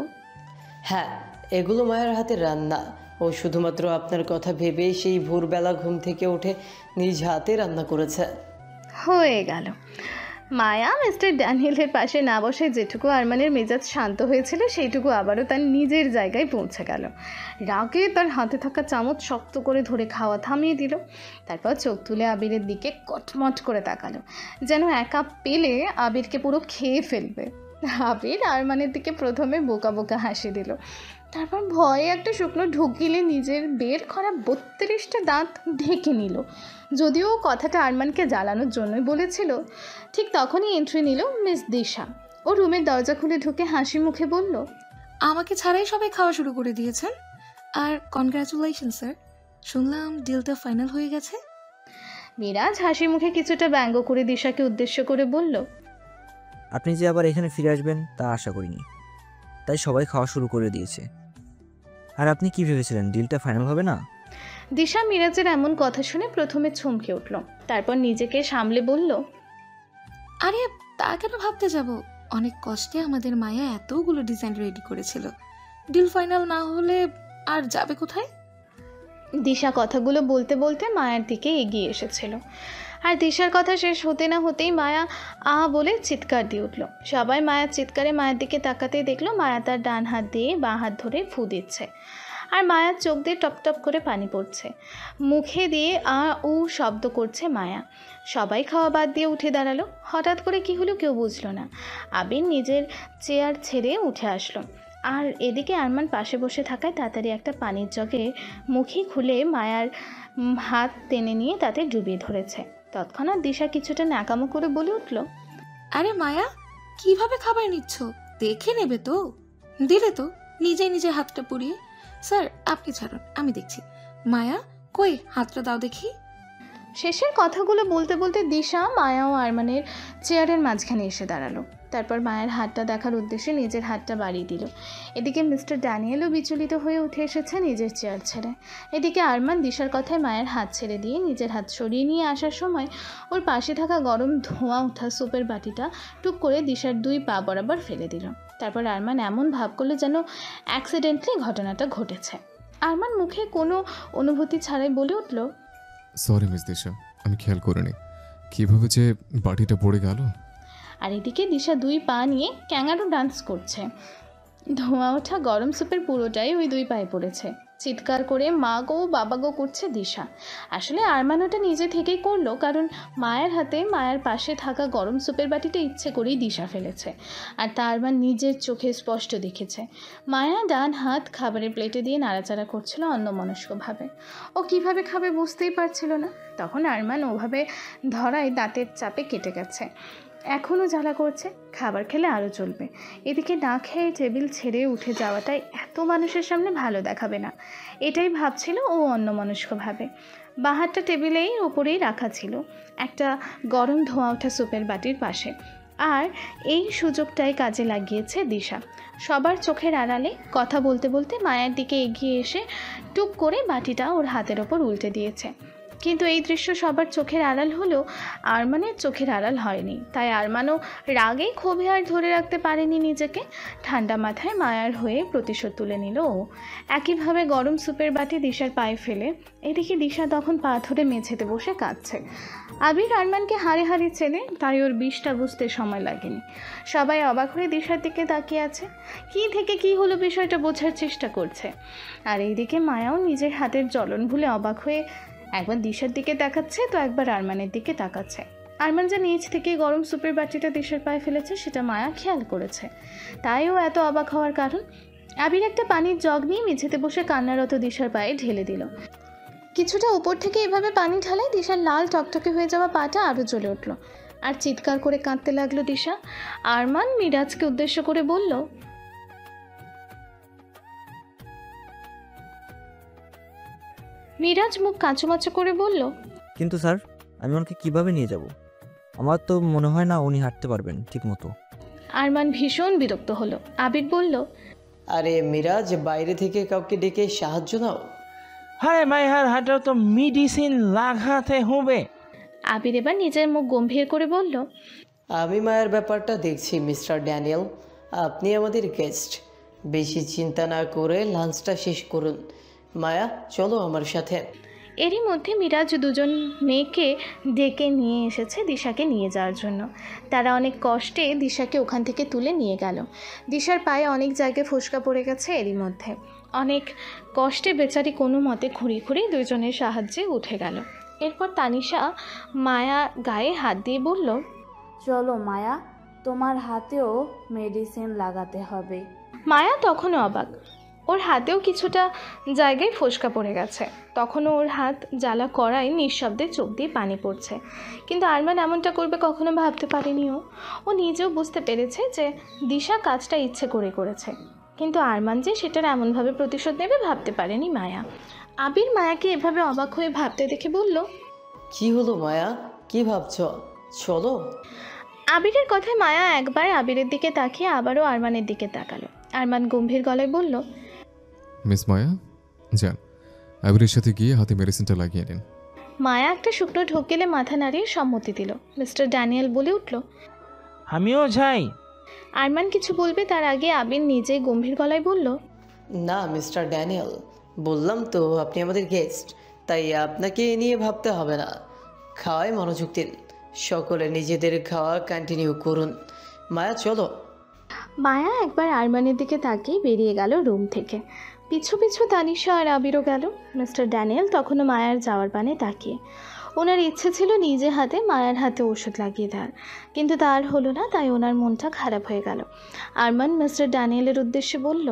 হ্যাঁ, এগুলো মায়ের হাতের রান্না। ও শুধুমাত্র আপনার কথা ভেবেই সেই ভোরবেলা ঘুম থেকে উঠে নিজ হাতে রান্না করেছে। হয়ে গেল। মায়া মিস্টার ড্যানিয়েলের পাশে না বসে যেটুকু আরমানের মেজাজ শান্ত হয়েছিল সেইটুকু আবারও তার নিজের জায়গায় পৌঁছে গেল। রাগে তার হাতে থাকা চামচ শক্ত করে ধরে খাওয়া থামিয়ে দিল। তারপর চোখ তুলে আবিরের দিকে কটমট করে তাকালো, যেন একা পেলে আবিরকে পুরো খেয়ে ফেলবে। আবির আরমানের দিকে প্রথমে বোকা বোকা হাসি দিল, তারপর ভয়ে একটা শুকনো ঢোক গিলে নিজের বের করা 32টা দাঁত ঢেকে নিল। যদিও কথাটা আরমানকে জ্বালানোর জন্যই বলেছিল। ঠিক তখনই এন্ট্রি নিল মিস দিশা। ও রুমের দরজা খুলে ঢুকে হাসি মুখে বলল, আমাকে ছাড়াই সবাই খাওয়া শুরু করে দিয়েছেন। আর কনগ্রাচুলেশন স্যার, শুনলাম ডিলটা ফাইনাল হয়ে গেছে। মিরাজ হাসি মুখে কিছুটা ব্যঙ্গ করে দিশাকে উদ্দেশ্য করে বলল, আপনি যে আবার এখানে ফিরে আসবেন তা আশা করিনি, তাই সবাই খাওয়া শুরু করে দিয়েছে। আর আপনি কি ভেবেছিলেন ডিলটা ফাইনাল হবে না? দিশা মিরাজের এমন কথা শুনে প্রথমে চমকে উঠল, তারপর নিজেকে সামলে বলল, আরে তা কেন ভাবতে যাব, অনেক কষ্টে আমাদের মায়া এতগুলো ডিজাইন রেডি করেছিল। ডিল ফাইনাল না হলে আর যাবে কোথায়? দিশা কথাগুলো বলতে বলতে মায়ের দিকে এগিয়ে এসেছিল। আর দিশার কথা শেষ হতে না হতেই মায়া আ বলে চিৎকার দিয়ে উঠল। সবাই মায়ের চিৎকারে মায়ের দিকে তাকাতেই দেখলো মায়া তার ডান হাত দিয়ে বাঁ হাত ধরে ফু দিচ্ছে। আর মায়ার চোখ দিয়ে টপ টপ করে পানি পড়ছে। মুখে দিয়ে আ উ শব্দ করছে মায়া। সবাই খাওয়া বাদ দিয়ে উঠে দাঁড়ালো। হঠাৎ করে কি হলো কেউ বুঝলো না। আবির নিজের চেয়ার ছেড়ে উঠে আসলো। আর এদিকে আরমান পাশে বসে থাকায় তাড়াতাড়ি একটা পানির জগে মুখে খুলে মায়ার হাত টেনে নিয়ে তাতে ডুবিয়ে ধরেছে। তৎক্ষণাৎ দিশা কিছুটা ন্যাকামো করে বলে উঠল, আরে মায়া, কিভাবে খাবার নিচ্ছ? দেখে নেবে তো। দিলে তো নিজে নিজে হাতটা পুড়িয়ে। স্যার আপনি ছাড়ুন, আমি দেখছি। মায়া কই, হাতটা দাও দেখি। শেষের কথাগুলো বলতে বলতে দিশা মায়া ও আরমানের চেয়ারের মাঝখানে এসে দাঁড়ালো। তারপর মায়ের হাতটা দেখার উদ্দেশ্যে নিজের হাতটা বাড়িয়ে দিল। এদিকে মিস্টার ড্যানিয়েলও বিচলিত হয়ে উঠে এসেছে নিজের চেয়ার ছেড়ে। এদিকে আরমান দিশার কথায় মায়ের হাত ছেড়ে দিয়ে নিজের হাত সরিয়ে নিয়ে আসার সময় ওর পাশে থাকা গরম ধোঁয়া ওঠা সুপের বাটিটা টুক করে দিশার 2 পা বরাবর ফেলে দিল। তারপর আরমান এমন ভাব করলো যেন অ্যাক্সিডেন্টলি ঘটনাটা ঘটেছে। আরমান মুখে কোনো অনুভূতি ছাড়াই বলে উঠল, সরি মিস দিশা, আমি খেয়াল করিনি কিভাবে যে বাটিটা পড়ে গেল। আর এদিকে দিশা 2 পা নিয়ে ক্যাঙ্গারু ডান্স করছে। ধোঁয়া ওঠা গরম স্যুপের পুরোটাই ওই 2 পায়ে পড়েছে। চিৎকার করে মা গো বাবা গো করছে দিশা। আসলে আরমান ওটা নিজে থেকেই করলো, কারণ মায়ের হাতে মায়ের পাশে থাকা গরম স্যুপের বাটিটা ইচ্ছে করেই দিশা ফেলেছে। আর তা আরমান নিজের চোখে স্পষ্ট দেখেছে। মায়া ডান হাত খাবারের প্লেটে দিয়ে নাড়াচাড়া করছিল অন্যমনস্কভাবে। ও কিভাবে খাবে বুঝতেই পারছিল না। তখন আরমান ওভাবে ধরায় দাঁতের চাপে কেটে গেছে। এখনও জ্বালা করছে, খাবার খেলে আরও চলবে। এদিকে না খেয়ে টেবিল ছেড়ে উঠে যাওয়াটাই এত মানুষের সামনে ভালো দেখাবে না, এটাই ভাবছিল ও অন্যমনস্কভাবে। বাঁ হাতটা টেবিলেই ওপরেই রাখা ছিল, একটা গরম ধোঁয়া ওঠা সুপের বাটির পাশে। আর এই সুযোগটাই কাজে লাগিয়েছে দিশা। সবার চোখের আড়ালে কথা বলতে বলতে মায়ের দিকে এগিয়ে এসে টুক করে বাটিটা ওর হাতের ওপর উল্টে দিয়েছে। কিন্তু এই দৃশ্য সবার চোখের আড়াল হলেও আরমানের চোখের আড়াল হয়নি। তাই আরমানও রাগে ক্ষোভে আর ধরে রাখতে পারেনি নিজেকে। ঠান্ডা মাথায় মায়ার হয়ে প্রতিশোধ তুলে নিল ও। একইভাবে গরম স্যুপের বাটি দিশার পায়ে ফেলে এদিকে দিশা তখন পা ধরে মেঝেতে বসে কাঁদছে। আবির আরমানকে হাড়ে হাড়ে চেনে, তাই ওর বিষটা বুঝতে সময় লাগেনি। সবাই অবাক হয়ে দিশার দিকে তাকিয়ে আছে, কী থেকে কী হলো বিষয়টা বোঝার চেষ্টা করছে। আর এইদিকে মায়াও নিজের হাতের জ্বলন ভুলে অবাক হয়ে একবার দিশার দিকে তাকাচ্ছে তো একবার আরমানের দিকে তাকাচ্ছে। আরমান যে নিচ থেকে গরম স্যুপের বাটিটা দিশার পায়ে ফেলেছে সেটা মায়া খেয়াল করেছে, তাইও এত অবাক হওয়ার কারণ। আবির একটা পানির জগ নিয়ে মেঝেতে বসে কান্নারত দিশার পায়ে ঢেলে দিল। কিছুটা উপর থেকে এভাবে পানি ঢালায় দিশার লাল টকটকে হয়ে যাওয়া পাটা আরও জ্বলে উঠল আর চিৎকার করে কাঁদতে লাগলো দিশা। আরমান মিরাজকে উদ্দেশ্য করে বলল, মিরাজ মুখ কাঁচুমাচু করে বলল, কিন্তু স্যার, আমি ওনাকে কিভাবে নিয়ে যাব? আমার তো মনে হয় না উনি হাঁটতে পারবেন ঠিক মতো। আরমান ভীষণ বিরক্ত হলো। আবির বলল, আরে মিরাজ, বাইরে থেকে কাউকে ডেকে সাহায্য নাও। আরে মায়ার হাতেও তো মেডিসিন লাগাতে হবে। আবির এবার নিজের মুখ গম্ভীর করে বলল, আমি মায়ের ব্যাপারটা দেখছি মিস্টার ড্যানিয়েল। আপনি আমাদের গেস্ট, বেশি চিন্তা না করে লাঞ্চটা শেষ করুন। মায়া, চলো আমার সাথে। এরই মধ্যে মিরাজ দুজন মেয়েকে ডেকে নিয়ে এসেছে দিশাকে নিয়ে যাওয়ার জন্য। তারা অনেক কষ্টে দিশাকে ওখান থেকে তুলে নিয়ে গেল। দিশার পায়ে অনেক জায়গায় ফোসকা পড়ে গেছে। এরই মধ্যে অনেক কষ্টে বেচারি কোনো মতে খুঁড়ি খুঁড়ি দুজনের সাহায্যে উঠে গেল। এরপর তানিশা মায়া গায়ে হাত দিয়ে বলল, চলো মায়া, তোমার হাতেও মেডিসিন লাগাতে হবে। মায়া তখনও অবাক, ওর হাতেও কিছুটা জায়গায় ফোসকা পড়ে গেছে। তখনও ওর হাত জ্বালা করায় নিঃশব্দে চোখ দিয়ে পানি পড়ছে। কিন্তু আরমান এমনটা করবে কখনো ভাবতে পারেনি। ও নিজেও বুঝতে পেরেছে যে দিশা কাজটা ইচ্ছে করে করেছে, কিন্তু আরমান যে সেটার এমনভাবে প্রতিশোধ নেবে ভাবতে পারেনি মায়া। আবির মায়াকে এভাবে অবাক হয়ে ভাবতে দেখে বলল, কি হলো মায়া, কি ভাবছ? চলো। আবিরের কথায় মায়া একবার আবিরের দিকে তাকিয়ে আবারও আরমানের দিকে তাকালো। আরমান গম্ভীর গলায় বলল, মিস মায়া, যান আবিরের সাথে গিয়ে হাতে মেডিসিনটা লাগিয়ে নিন। মায়া একটা শুকনো ঢোক গেলে মাথা নাড়িয়ে সম্মতি দিল। মিস্টার ড্যানিয়েল বলে উঠল, আমিও যাই। আরমান কিছু বলবে তার আগে আবির নিজেই গম্ভীর গলায় বলল, না মিস্টার ড্যানিয়েল, বললাম তো আপনি আমাদের গেস্ট, তাই আপনাকে এ নিয়ে ভাবতে হবে না। খাওয়ায় মনোযোগ দিন, সকলে নিজেদের খাওয়া কন্টিনিউ করুন। মায়া, চলো। মায়া একবার আরমানের দিকে তাকিয়ে বেরিয়ে গেল রুম থেকে। পিছু পিছু তানিশা আর আবিরও গেল। মিস্টার ড্যানিয়েল তখনও মায়ার যাওয়ার পানে তাকিয়ে। ওনার ইচ্ছে ছিল নিজে হাতে মায়ার হাতে ওষুধ লাগিয়ে দেওয়ার, কিন্তু তার হলো না, তাই ওনার মনটা খারাপ হয়ে গেল। আরমান মিস্টার ড্যানিয়েলের উদ্দেশ্যে বলল,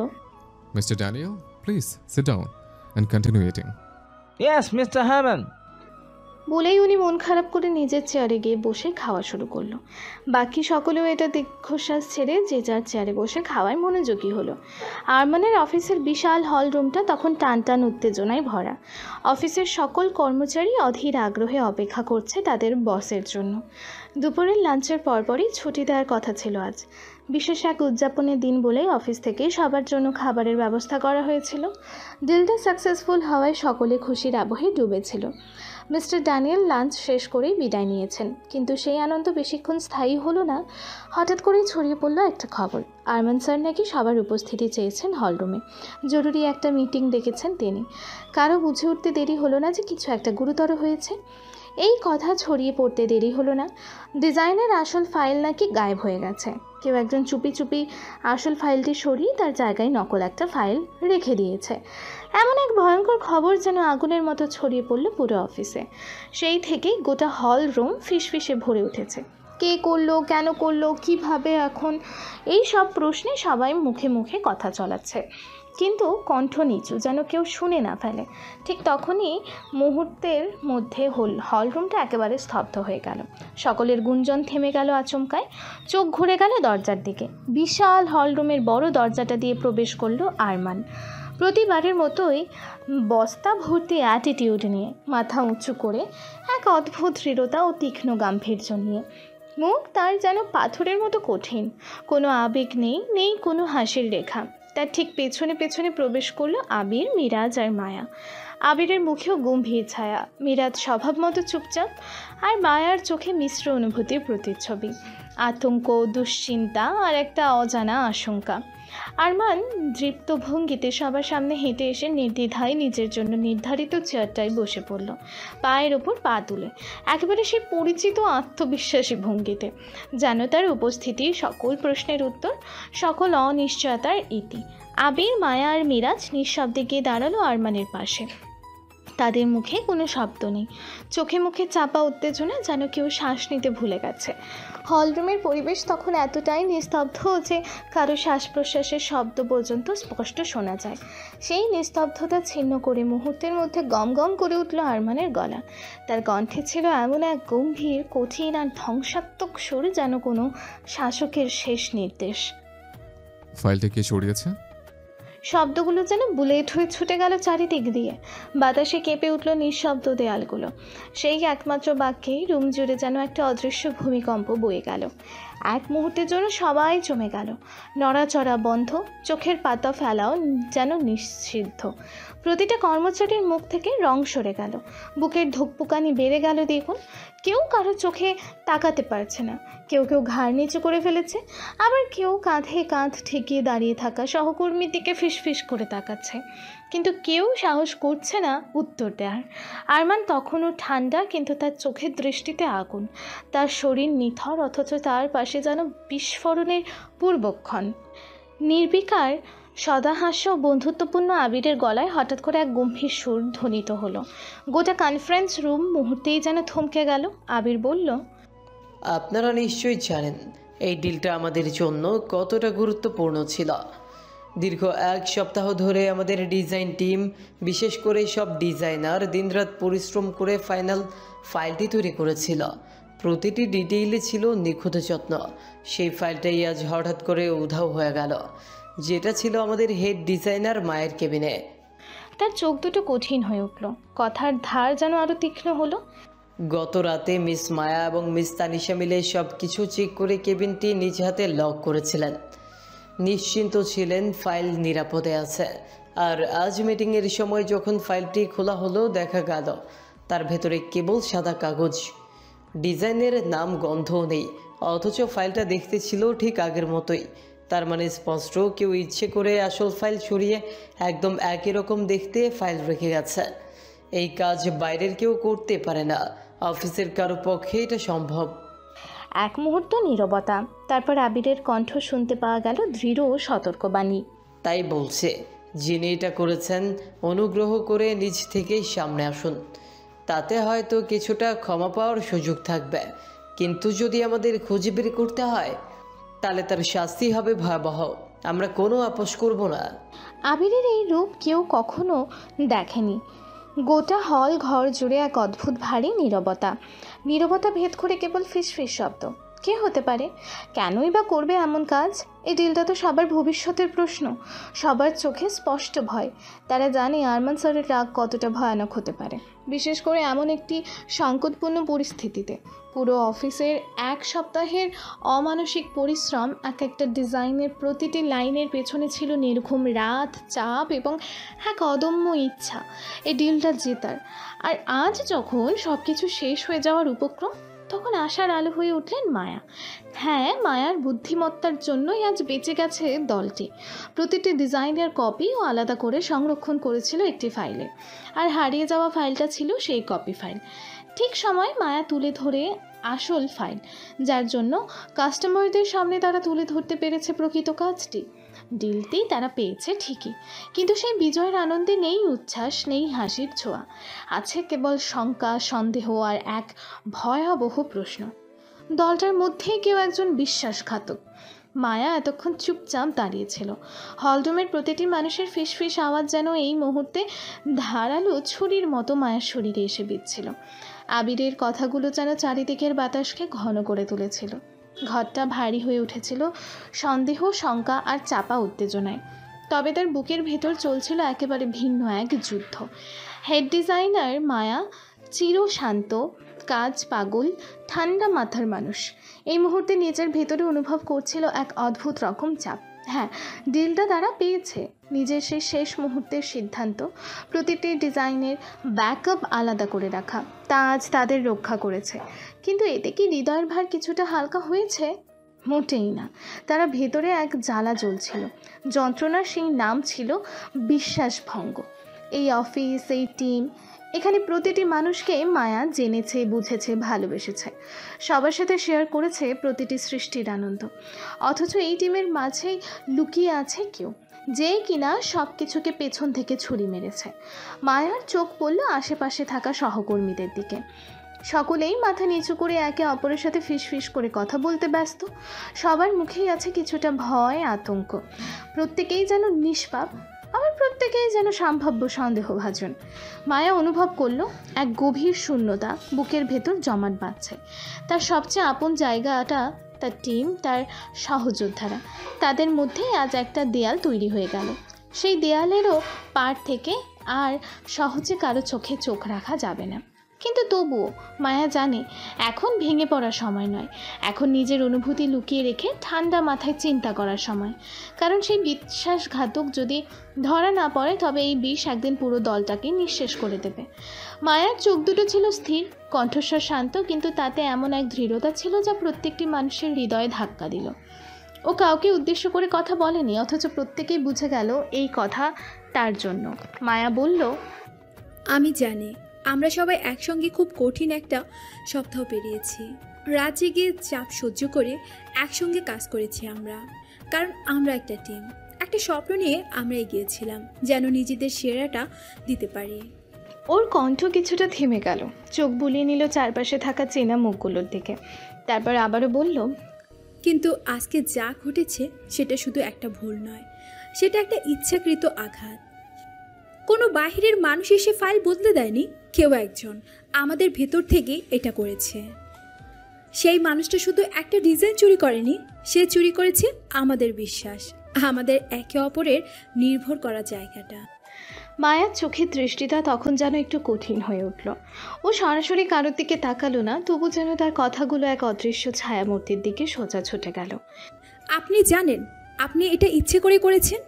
mister Daniel, please sit down and continue eating. Yes mister Harman. বলেই উনি মন খারাপ করে নিজের চেয়ারে গিয়ে বসে খাওয়া শুরু করলো। বাকি সকলেও এটা দীর্ঘশ্বাস ছেড়ে যে যার চেয়ারে বসে খাওয়ায় মনোযোগী হলো। আরমানের অফিসের বিশাল হল রুমটা তখন টান টান উত্তেজনায় ভরা। অফিসের সকল কর্মচারী অধীর আগ্রহে অপেক্ষা করছে তাদের বসের জন্য। দুপুরের লাঞ্চের পরপরই ছুটি দেওয়ার কথা ছিল আজ। বিশেষ এক উদযাপনের দিন বলেই অফিস থেকে সবার জন্য খাবারের ব্যবস্থা করা হয়েছিল। ডিলটা সাকসেসফুল হওয়ায় সকলে খুশির আবহে ডুবেছিল। মিস্টার ড্যানিয়েল লাঞ্চ শেষ করেই বিদায় নিয়েছেন, কিন্তু সেই আনন্দ বেশিক্ষণ স্থায়ী হলো না। হঠাৎ করেই ছড়িয়ে পড়ল একটা খবর, আরমান স্যার নাকি সবার উপস্থিতি চেয়েছেন হলরুমে। জরুরি একটা মিটিং ডেকেছেন তিনি। কারো বুঝে উঠতে দেরি হলো না যে কিছু একটা গুরুতর হয়েছে। এই কথা ছড়িয়ে পড়তে দেরি হলো না, ডিজাইনের আসল ফাইল নাকি গায়েব হয়ে গেছে। কেউ একজন চুপি চুপি আসল ফাইলটি সরিয়ে তার জায়গায় নকল একটা ফাইল রেখে দিয়েছে। এমন এক ভয়ঙ্কর খবর যেন আগুনের মতো ছড়িয়ে পড়ল পুরো অফিসে। সেই থেকেই গোটা হল রুম ফিসফিসে ভরে উঠেছে। কে করলো, কেন করলো, কিভাবে, এখন এই সব প্রশ্নে সবাই মুখে মুখে কথা চলাচ্ছে, কিন্তু কণ্ঠ নিচু, যেন কেউ শুনে না ফেলে। ঠিক তখনই মুহূর্তের মধ্যে হল রুমটা একেবারে স্তব্ধ হয়ে গেল। সকলের গুঞ্জন থেমে গেল আচমকায়। চোখ ঘুরে গেল দরজার দিকে। বিশাল হল রুমের বড় দরজাটা দিয়ে প্রবেশ করলো আরমান। প্রতিবারের মতোই বস্তা ভর্তি অ্যাটিটিউড নিয়ে, মাথা উঁচু করে, এক অদ্ভুত দৃঢ়তা ও তীক্ষ্ণ গাম্ভীর্য নিয়ে। মুখ তার যেন পাথরের মতো কঠিন, কোনো আবেগ নেই কোনো হাসির রেখা। তার ঠিক পেছনে পেছনে প্রবেশ করলো আবির, মিরাজ আর মায়া। আবিরের মুখেও গম্ভীর ছায়া, মিরাজ স্বভাব মতো চুপচাপ, আর মায়ার চোখে মিশ্র অনুভূতির প্রতিচ্ছবি, আতঙ্ক, দুশ্চিন্তা আর একটা অজানা আশঙ্কা। আরমান দৃপ্ত ভঙ্গিতে সবার সামনে হেঁটে এসে নির্দ্বিধায় নিজের জন্য নির্ধারিত চেয়ারটায় বসে পড়ল, পায়ের ওপর পা তুলে, একেবারে সেই পরিচিত আত্মবিশ্বাসী ভঙ্গিতে, যেন তার উপস্থিতি সকল প্রশ্নের উত্তর, সকল অনিশ্চয়তার ইতি। আবির, মায়া আর মিরাজ নিঃশব্দে গিয়ে দাঁড়ালো আরমানের পাশে। তাদের মুখে কোনো শব্দ নেই, চোখে মুখে চাপা উত্তেজনা, যেন কেউ শ্বাস নিতে ভুলে গেছে। হলরুমের পরিবেশ তখন এতটাই নিস্তব্ধ যে কারো শ্বাস প্রশ্বাসের শব্দ পর্যন্ত স্পষ্ট শোনা যায়। সেই নিস্তব্ধতা ছিন্ন করে মুহূর্তের মধ্যে গম গম করে উঠল আরমানের গলা। তার কণ্ঠে ছিল এমন এক গম্ভীর, কঠিন আর ধ্বংসাত্মক সুর, যেন কোনো শাসকের শেষ নির্দেশ। ফাইলটা কে সরিয়েছে? শব্দগুলো যেন বুলেট হয়ে ছুটে গেল চারিদিক দিয়ে, বাতাসে কেঁপে উঠল নিঃশব্দ দেয়ালগুলো। সেই একমাত্র বাক্যেই রুম জুড়ে যেন একটা অদৃশ্য ভূমিকম্প বয়ে গেল। এক মুহূর্তের জন্য সবাই জমে গেল, নড়াচড়া বন্ধ, চোখের পাতা ফেলাও যেন নিষিদ্ধ। প্রতিটা কর্মচারীর মুখ থেকে রং সরে গেল, বুকের ধুকপুকানি বেড়ে গেল দ্বিগুণ। কেউ কারো চোখে তাকাতে পারছে না, কেউ কেউ ঘাড় নিচু করে ফেলেছে, আবার কেউ কাঁধে কাঁধ ঠেকিয়ে দাঁড়িয়ে থাকা সহকর্মীর দিকে ফিসফিস করে তাকাচ্ছে, কিন্তু কেউ সাহস করছে না উত্তর দেওয়ার। আরমান তখনও ঠান্ডা, কিন্তু তার চোখের দৃষ্টিতে আগুন, তার শরীর নিথর, অথচ তার পাশে যেন বিস্ফোরণের পূর্বক্ষণ। নির্বিকার সদাহাস্য ও বন্ধুত্বপূর্ণ আবিরের গলায় হঠাৎ করে এক গম্ভীর সুর ধ্বনিত হলো। গোটা কনফারেন্স রুম মুহূর্তেই যেন থমকে গেল। আবির বলল, আপনারা নিশ্চয়ই জানেন এই ডিলটা আমাদের জন্য কতটা গুরুত্বপূর্ণ ছিল। দীর্ঘ 1 সপ্তাহ ধরে আমাদের ডিজাইন টিম, বিশেষ করে সব ডিজাইনার, দিনরাত পরিশ্রম করে ফাইলটি তৈরি করেছিল। প্রতিটি ডিটেইলে ছিল নিখুঁত যত্ন। সেই ফাইলটাই আজ হঠাৎ করে উধাও হয়ে গেল, যেটা ছিল আমাদের হেড ডিজাইনার মায়ের কেবিনে। তার চোখ দুটো কঠিন হয়ে উঠল, কথার ধার যেন আরো তীক্ষ্ণ হলো। গত রাতে মিস মায়া এবং মিস তানিশা মিলে সব কিছু চেক করে কেবিনটি নিজ হাতে লক করেছিলেন, নিশ্চিন্ত ছিলেন ফাইল নিরাপদে আছে। আর আজ মিটিংয়ের সময় যখন ফাইলটি খোলা হলো, দেখা গেল তার ভেতরে কেবল সাদা কাগজ, ডিজাইনের নাম গন্ধও নেই, অথচ ফাইলটা দেখতে ছিল ঠিক আগের মতোই। তার মানে স্পষ্ট কেউ ইচ্ছে করে আসল ফাইল সরিয়ে একদম একই রকম দেখতে ফাইল রেখে গেছে। এই কাজ বাইরের কেউ করতে পারে না, অফিসের কারো পক্ষে এটা সম্ভব। এক মুহূর্ত নীরবতা, তারপর আবিরের কণ্ঠ শুনতে পাওয়া গেল দৃঢ় ও সতর্কবাণী। তাই বলছে, যিনি এটা করেছেন অনুগ্রহ করে নিজ থেকেই সামনে আসুন, তাতে হয়তো কিছুটা ক্ষমা পাওয়ার সুযোগ থাকবে। কিন্তু যদি আমাদের খুঁজে বের করতে হয়, তাহলে তার শাস্তি হবে ভয়াবহ। আমরা কোনো আপোষ করব না। আবিরের এই রূপ কেউ কখনো দেখেনি। গোটা হল ঘর জুড়ে এক অদ্ভুত ভারী নীরবতা। নীরবতা ভেদ করে কেবল ফিসফিস শব্দ। কে হতে পারে? কেনই বা করবে এমন কাজ? এই ডিলটা তো সবার ভবিষ্যতের প্রশ্ন, সবার চোখে স্পষ্ট ভয়। তারা জানে আরমান স্যারের রাগ কতটা ভয়ানক হতে পারে, বিশেষ করে এমন একটি সংকটপূর্ণ পরিস্থিতিতে। পুরো অফিসের 1 সপ্তাহের অমানসিক পরিশ্রম, এক একটা ডিজাইনের প্রতিটি লাইনের পেছনে ছিল নির্ঘুম রাত, চাপ এবং এক অদম্য ইচ্ছা এই ডিলটা জেতার। আর আজ যখন সব কিছু শেষ হয়ে যাওয়ার উপক্রম, তখন আশার আলো হয়ে উঠলেন মায়া। হ্যাঁ, মায়ার বুদ্ধিমত্তার জন্যই আজ বেঁচে গেছে দলটি। প্রতিটি ডিজাইনের কপিও আলাদা করে সংরক্ষণ করেছিল একটি ফাইলে, আর হারিয়ে যাওয়া ফাইলটা ছিল সেই কপি ফাইল। ঠিক সময় মায়া তুলে ধরে আসল ফাইল, যার জন্য কাস্টমারদের সামনে তারা তুলে ধরতে পেরেছে প্রকৃত কাজটি। ডিলটি তারা পেয়েছে ঠিকই, কিন্তু সেই বিজয়ের আনন্দে নেই উচ্ছ্বাস, নেই হাসির ছোঁয়া। আছে কেবল শঙ্কা, সন্দেহ আর এক ভয়াবহ প্রশ্ন। দলটার মধ্যেই কেউ একজন বিশ্বাসঘাতক। মায়া এতক্ষণ চুপচাপ দাঁড়িয়েছিল। হলরুমের প্রতিটি মানুষের ফিসফিস আওয়াজ যেন এই মুহূর্তে ধারালো ছুরির মতো মায়ার শরীরে এসে বিঁধছিল। আবিরের কথাগুলো যেন চারিদিকের বাতাসকে ঘন করে তুলেছিল। ঘরটা ভারী হয়ে উঠেছিল সন্দেহ, শঙ্কা আর চাপা উত্তেজনায়। তবে তার বুকের ভেতর চলছিল একেবারে ভিন্ন এক যুদ্ধ। হেড ডিজাইনার মায়া চিরশান্ত, কাজ পাগল, ঠান্ডা মাথার মানুষ, এই মুহূর্তে নিজের ভেতরে অনুভব করছিল এক অদ্ভুত রকম চাপ। হ্যাঁ, ডিলটা তারা পেয়েছে। নিজের সেই শেষ মুহূর্তের সিদ্ধান্ত, প্রতিটি ডিজাইনের ব্যাকআপ আলাদা করে রাখা, তা আজ তাদের রক্ষা করেছে। কিন্তু এতে কি হৃদয়ের ভার কিছুটা হালকা হয়েছে? মোটেই না। তারা ভেতরে এক জ্বালা জ্বলছিল। যন্ত্রণার সেই নাম ছিল বিশ্বাসভঙ্গ। এই অফিস, এই টিম, এখানে প্রতিটি মানুষকে মায়া জেনেছে, বুঝেছে, ভালোবেসেছে, সবার সাথে শেয়ার করেছে প্রতিটি সৃষ্টির আনন্দ। অথচ এই টিমের মাঝেই লুকিয়ে আছে কেউ, যে কিনা সব কিছুকে পেছন থেকে ছুরি মেরেছে। মায়ার চোখ পড়ল আশেপাশে থাকা সহকর্মীদের দিকে। সকলেই মাথা নিচু করে একে অপরের সাথে ফিসফিস করে কথা বলতে ব্যস্ত। সবার মুখেই আছে কিছুটা ভয়, আতঙ্ক। প্রত্যেকেই যেন নিষ্পাপ, আবার প্রত্যেকেই যেন সম্ভাব্য সন্দেহভাজন। মায়া অনুভব করলো এক গভীর শূন্যতা বুকের ভেতর জমাট বাঁধছে। তার সবচেয়ে আপন জায়গাটা, তার টিম, তার সহযোদ্ধারা, তাদের মধ্যেই আজ একটা দেয়াল তৈরি হয়ে গেল। সেই দেয়ালেরও পার থেকে আর সহজে কারো চোখে চোখ রাখা যাবে না। কিন্তু তবুও মায়া জানে এখন ভেঙে পড়ার সময় নয়, এখন নিজের অনুভূতি লুকিয়ে রেখে ঠান্ডা মাথায় চিন্তা করার সময়। কারণ সেই বিশ্বাসঘাতক যদি ধরা না পড়ে, তবে এই বিষ একদিন পুরো দলটাকে নিঃশেষ করে দেবে। মায়ার চোখ দুটো ছিল স্থির, কণ্ঠস্বর শান্ত, কিন্তু তাতে এমন এক দৃঢ়তা ছিল যা প্রত্যেকটি মানুষের হৃদয়ে ধাক্কা দিল। ও কাউকে উদ্দেশ্য করে কথা বলেনি, অথচ প্রত্যেকেই বুঝে গেল এই কথা তার জন্য। মায়া বলল, আমি জানি আমরা সবাই একসঙ্গে খুব কঠিন একটা সপ্তাহ পেরিয়েছি। রাত জেগে চাপ সহ্য করে একসঙ্গে কাজ করেছি আমরা, কারণ আমরা একটা টিম, একটা স্বপ্ন নিয়ে আমরা এগিয়েছিলাম যেন নিজেদের সেরাটা দিতে পারি। ওর কণ্ঠ কিছুটা থেমে গেল, চোখ বুলিয়ে নিল চারপাশে থাকা চেনা মুখগুলোর দিকে। তারপর আবারও বলল, কিন্তু আজকে যা ঘটেছে সেটা শুধু একটা ভুল নয়, সেটা একটা ইচ্ছাকৃত আঘাত। কোনো বাহিরের মানুষ এসে ফাইল বদলে দেয়নি, কেউ একজন আমাদের ভেতর থেকে এটা করেছে। সেই মানুষটা শুধু একটা ডিজাইন চুরি করেনি, সে চুরি করেছে আমাদের বিশ্বাস, আমাদের একে অপরের নির্ভর করা জায়গাটা। মায়ার চোখের দৃষ্টিটা তখন যেন একটু কঠিন হয়ে উঠল। ও সরাসরি কারোর দিকে তাকালো না, তবু যেন তার কথাগুলো এক অদৃশ্য ছায়ামূর্তির দিকে সোজা ছুটে গেল। আপনি জানেন আপনি এটা ইচ্ছে করে করেছেন।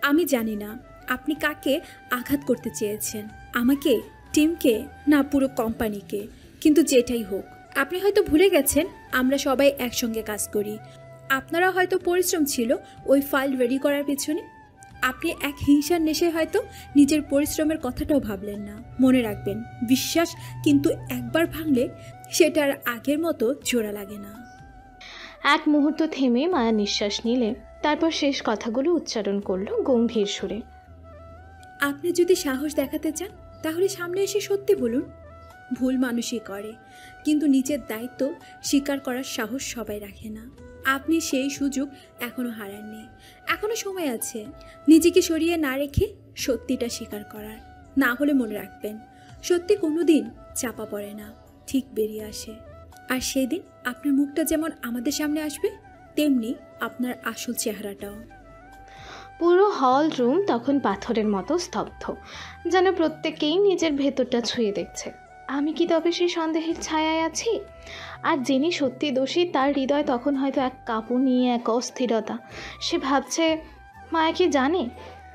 আমি জানি না আপনি কাকে আঘাত করতে চেয়েছেন, আমাকে, টিমকে, না পুরো কোম্পানিকে। কিন্তু যেটাই হোক, আপনি হয়তো ভুলে গেছেন আমরা সবাই একসঙ্গে কাজ করি। আপনারা হয়তো পরিশ্রম ছিল ওই ফাইল রেডি করার পেছনে। আপনি এক হিংসার নেশে হয়তো নিজের পরিশ্রমের কথাটাও ভাবলেন না। মনে রাখবেন, বিশ্বাস কিন্তু একবার ভাঙলে সেটা আর আগের মতো জোড়া লাগে না। এক মুহূর্ত থেমে মায়া নিঃশ্বাস নিলে তারপর শেষ কথাগুলো উচ্চারণ করলো গম্ভীর সুরে। আপনি যদি সাহস দেখাতে চান তাহলে সামনে এসে সত্যি বলুন। ভুল মানুষই করে, কিন্তু নিজের দায়িত্ব স্বীকার করার সাহস সবাই রাখে না। আপনি সেই সুযোগ এখনো হারাননি, এখনো সময় আছে নিজেকে সরিয়ে না রেখে সত্যিটা স্বীকার করার। না হলে মনে রাখবেন, সত্যি কোনোদিন চাপা পড়ে না, ঠিক বেরিয়ে আসে। আর সেই দিন আপনার মুখটা যেমন আমাদের সামনে আসবে, তেমনি আপনার আসল চেহারাটাও। পুরো হল রুম তখন পাথরের মতো স্তব্ধ, যেন প্রত্যেকেই নিজের ভেতরটা ছুঁয়ে দেখছে। আমি কি তবে সেই সন্দেহের ছায়ায় আছি? আর যিনি সত্যি দোষী, তার হৃদয় তখন হয়তো এক কাঁপুনি, এক অস্থিরতা। সে ভাবছে, মায়া কি জানে?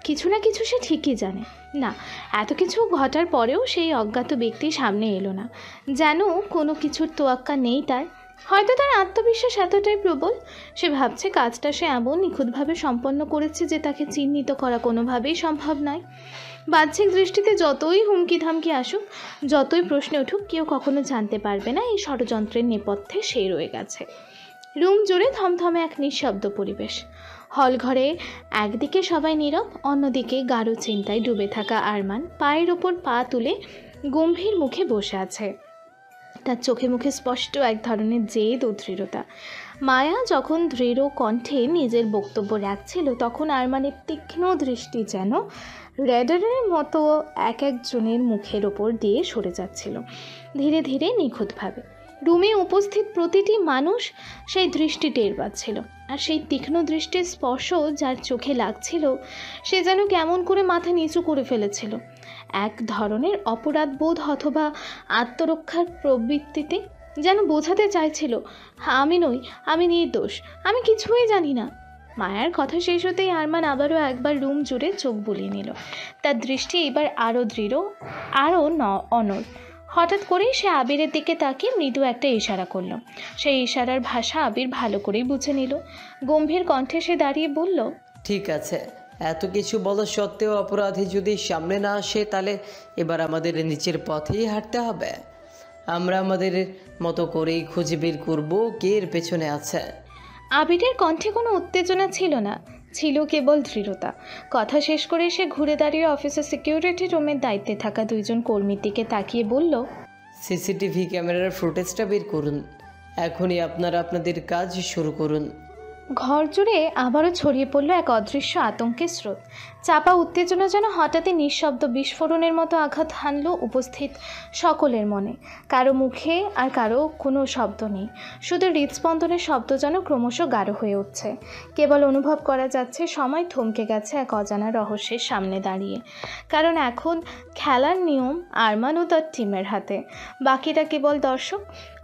কিছু না কিছু সে ঠিকই জানে। না, এত কিছু ঘটার পরেও সেই অজ্ঞাত ব্যক্তি সামনে এলো না, যেন কোনো কিছুর তোয়াক্কা নেই তার। হয়তো তার আত্মবিশ্বাস এতটাই প্রবল, সে ভাবছে কাজটা সে এমন নিখুঁতভাবে সম্পন্ন করেছে যে তাকে চিহ্নিত করা কোনোভাবেই সম্ভব নয়। বাহ্যিক দৃষ্টিতে যতই হুমকি ধামকি আসুক, যতই প্রশ্ন উঠুক, কেউ কখনো জানতে পারবে না এই ষড়যন্ত্রের নেপথ্যে সে রয়ে গেছে। রুম জুড়ে থমথমে এক নিঃশব্দ পরিবেশ। হল ঘরে একদিকে সবাই নীরব, অন্যদিকে গাঢ় চিন্তায় ডুবে থাকা আরমান পায়ের ওপর পা তুলে গম্ভীর মুখে বসে আছে। তার চোখে মুখে স্পষ্ট এক ধরনের জেদ ও দৃঢ়তা। মায়া যখন দৃঢ় কণ্ঠে নিজের বক্তব্য রাখছিল, তখন আরমানের তীক্ষ্ণ দৃষ্টি যেন রেডারের মতো এক একজনের মুখের ওপর দিয়ে সরে যাচ্ছিল, ধীরে ধীরে নিখুঁতভাবে। রুমে উপস্থিত প্রতিটি মানুষ সেই দৃষ্টি টের পাচ্ছিল, আর সেই তীক্ষ্ণ দৃষ্টির স্পর্শ যার চোখে লাগছিল, সে যেন কেমন করে মাথা নিচু করে ফেলেছিল, এক ধরনের অপরাধ বোধ অথবা আত্মরক্ষার প্রবৃত্তিতে। যেন বোঝাতে চাইছিল, আমি নই, আমি নির্দোষ, আমি কিছুই জানি না। মায়ার কথা শেষ হতেই আরমান আবারও একবার রুম জুড়ে চোখ বুলিয়ে নিল। তার দৃষ্টি এবার আরও দৃঢ়, আরও অনড়। হঠাৎ করেই সে আবিরের দিকে তাকিয়ে মৃদু একটা ইশারা করলো। সেই ইশারার ভাষা আবির ভালো করেই বুঝে নিল। গম্ভীর কণ্ঠে সে দাঁড়িয়ে বলল, ঠিক আছে, এত কিছু বলা সত্ত্বেও অপরাধী যদি সামনে না আসে তাহলে এবার আমাদের নিচের পথেই হাঁটতে হবে। আমরা আমাদের মতো করেই খুঁজে বের করবো কে এর পেছনে আছে। আবিরের কণ্ঠে কোনো উত্তেজনা ছিল না, ছিল কেবল দৃঢ়তা। কথা শেষ করে সে ঘুরে দাঁড়িয়ে অফিসের সিকিউরিটি রুমের দায়িত্বে থাকা 2 জন কর্মীর দিকে তাকিয়ে বলল, সিসিটিভি ক্যামেরার ফুটেজটা বের করুন। এখনই আপনারা আপনাদের কাজ শুরু করুন। ঘর জুড়ে আবারও ছড়িয়ে পড়ল এক অদৃশ্য আতঙ্কের স্রোত। চাপা উত্তেজনা যেন হঠাৎই নিঃশব্দ বিস্ফোরণের মতো আঘাত হানল উপস্থিত সকলের মনে। কারো মুখে আর কারো কোনো শব্দ নেই, শুধু হৃদস্পন্দনের শব্দ যেন ক্রমশ গাঢ় হয়ে উঠছে। কেবল অনুভব করা যাচ্ছে সময় থমকে গেছে এক অজানা রহস্যের সামনে দাঁড়িয়ে। কারণ এখন খেলার নিয়ম আরমান ও তার টিমের হাতে, বাকিরা কেবল দর্শক।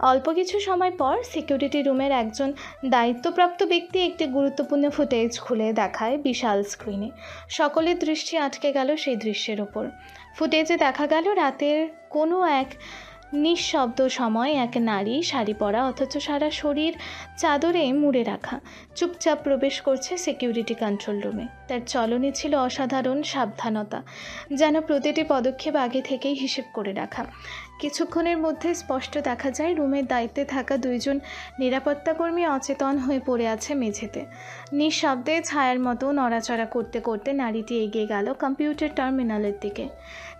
অল্প কিছু সময় পর সিকিউরিটি রুমের একজন দায়িত্বপ্রাপ্ত ব্যক্তি একটি গুরুত্বপূর্ণ ফুটেজ খুলে দেখায় বিশাল স্ক্রিনে। সকলের দৃষ্টি আটকে গেল সেই দৃশ্যের ওপর। ফুটেজে দেখা গেল রাতের কোনো এক নিঃশব্দ সময় এক নারী, শাড়ি পরা অথচ সারা শরীর চাদরে মুড়ে রাখা, চুপচাপ প্রবেশ করছে সিকিউরিটি কন্ট্রোল রুমে। তার চলনে ছিল অসাধারণ সাবধানতা, যেন প্রতিটি পদক্ষেপ আগে থেকেই হিসেব করে রাখা। কিছুক্ষণের মধ্যে স্পষ্ট দেখা যায় রুমের দায়িত্বে থাকা 2 জন নিরাপত্তাকর্মী অচেতন হয়ে পড়ে আছে মেঝেতে। নিঃশব্দে ছায়ার মতো নড়াচড়া করতে করতে নারীটি এগিয়ে গেল কম্পিউটার টার্মিনালের দিকে।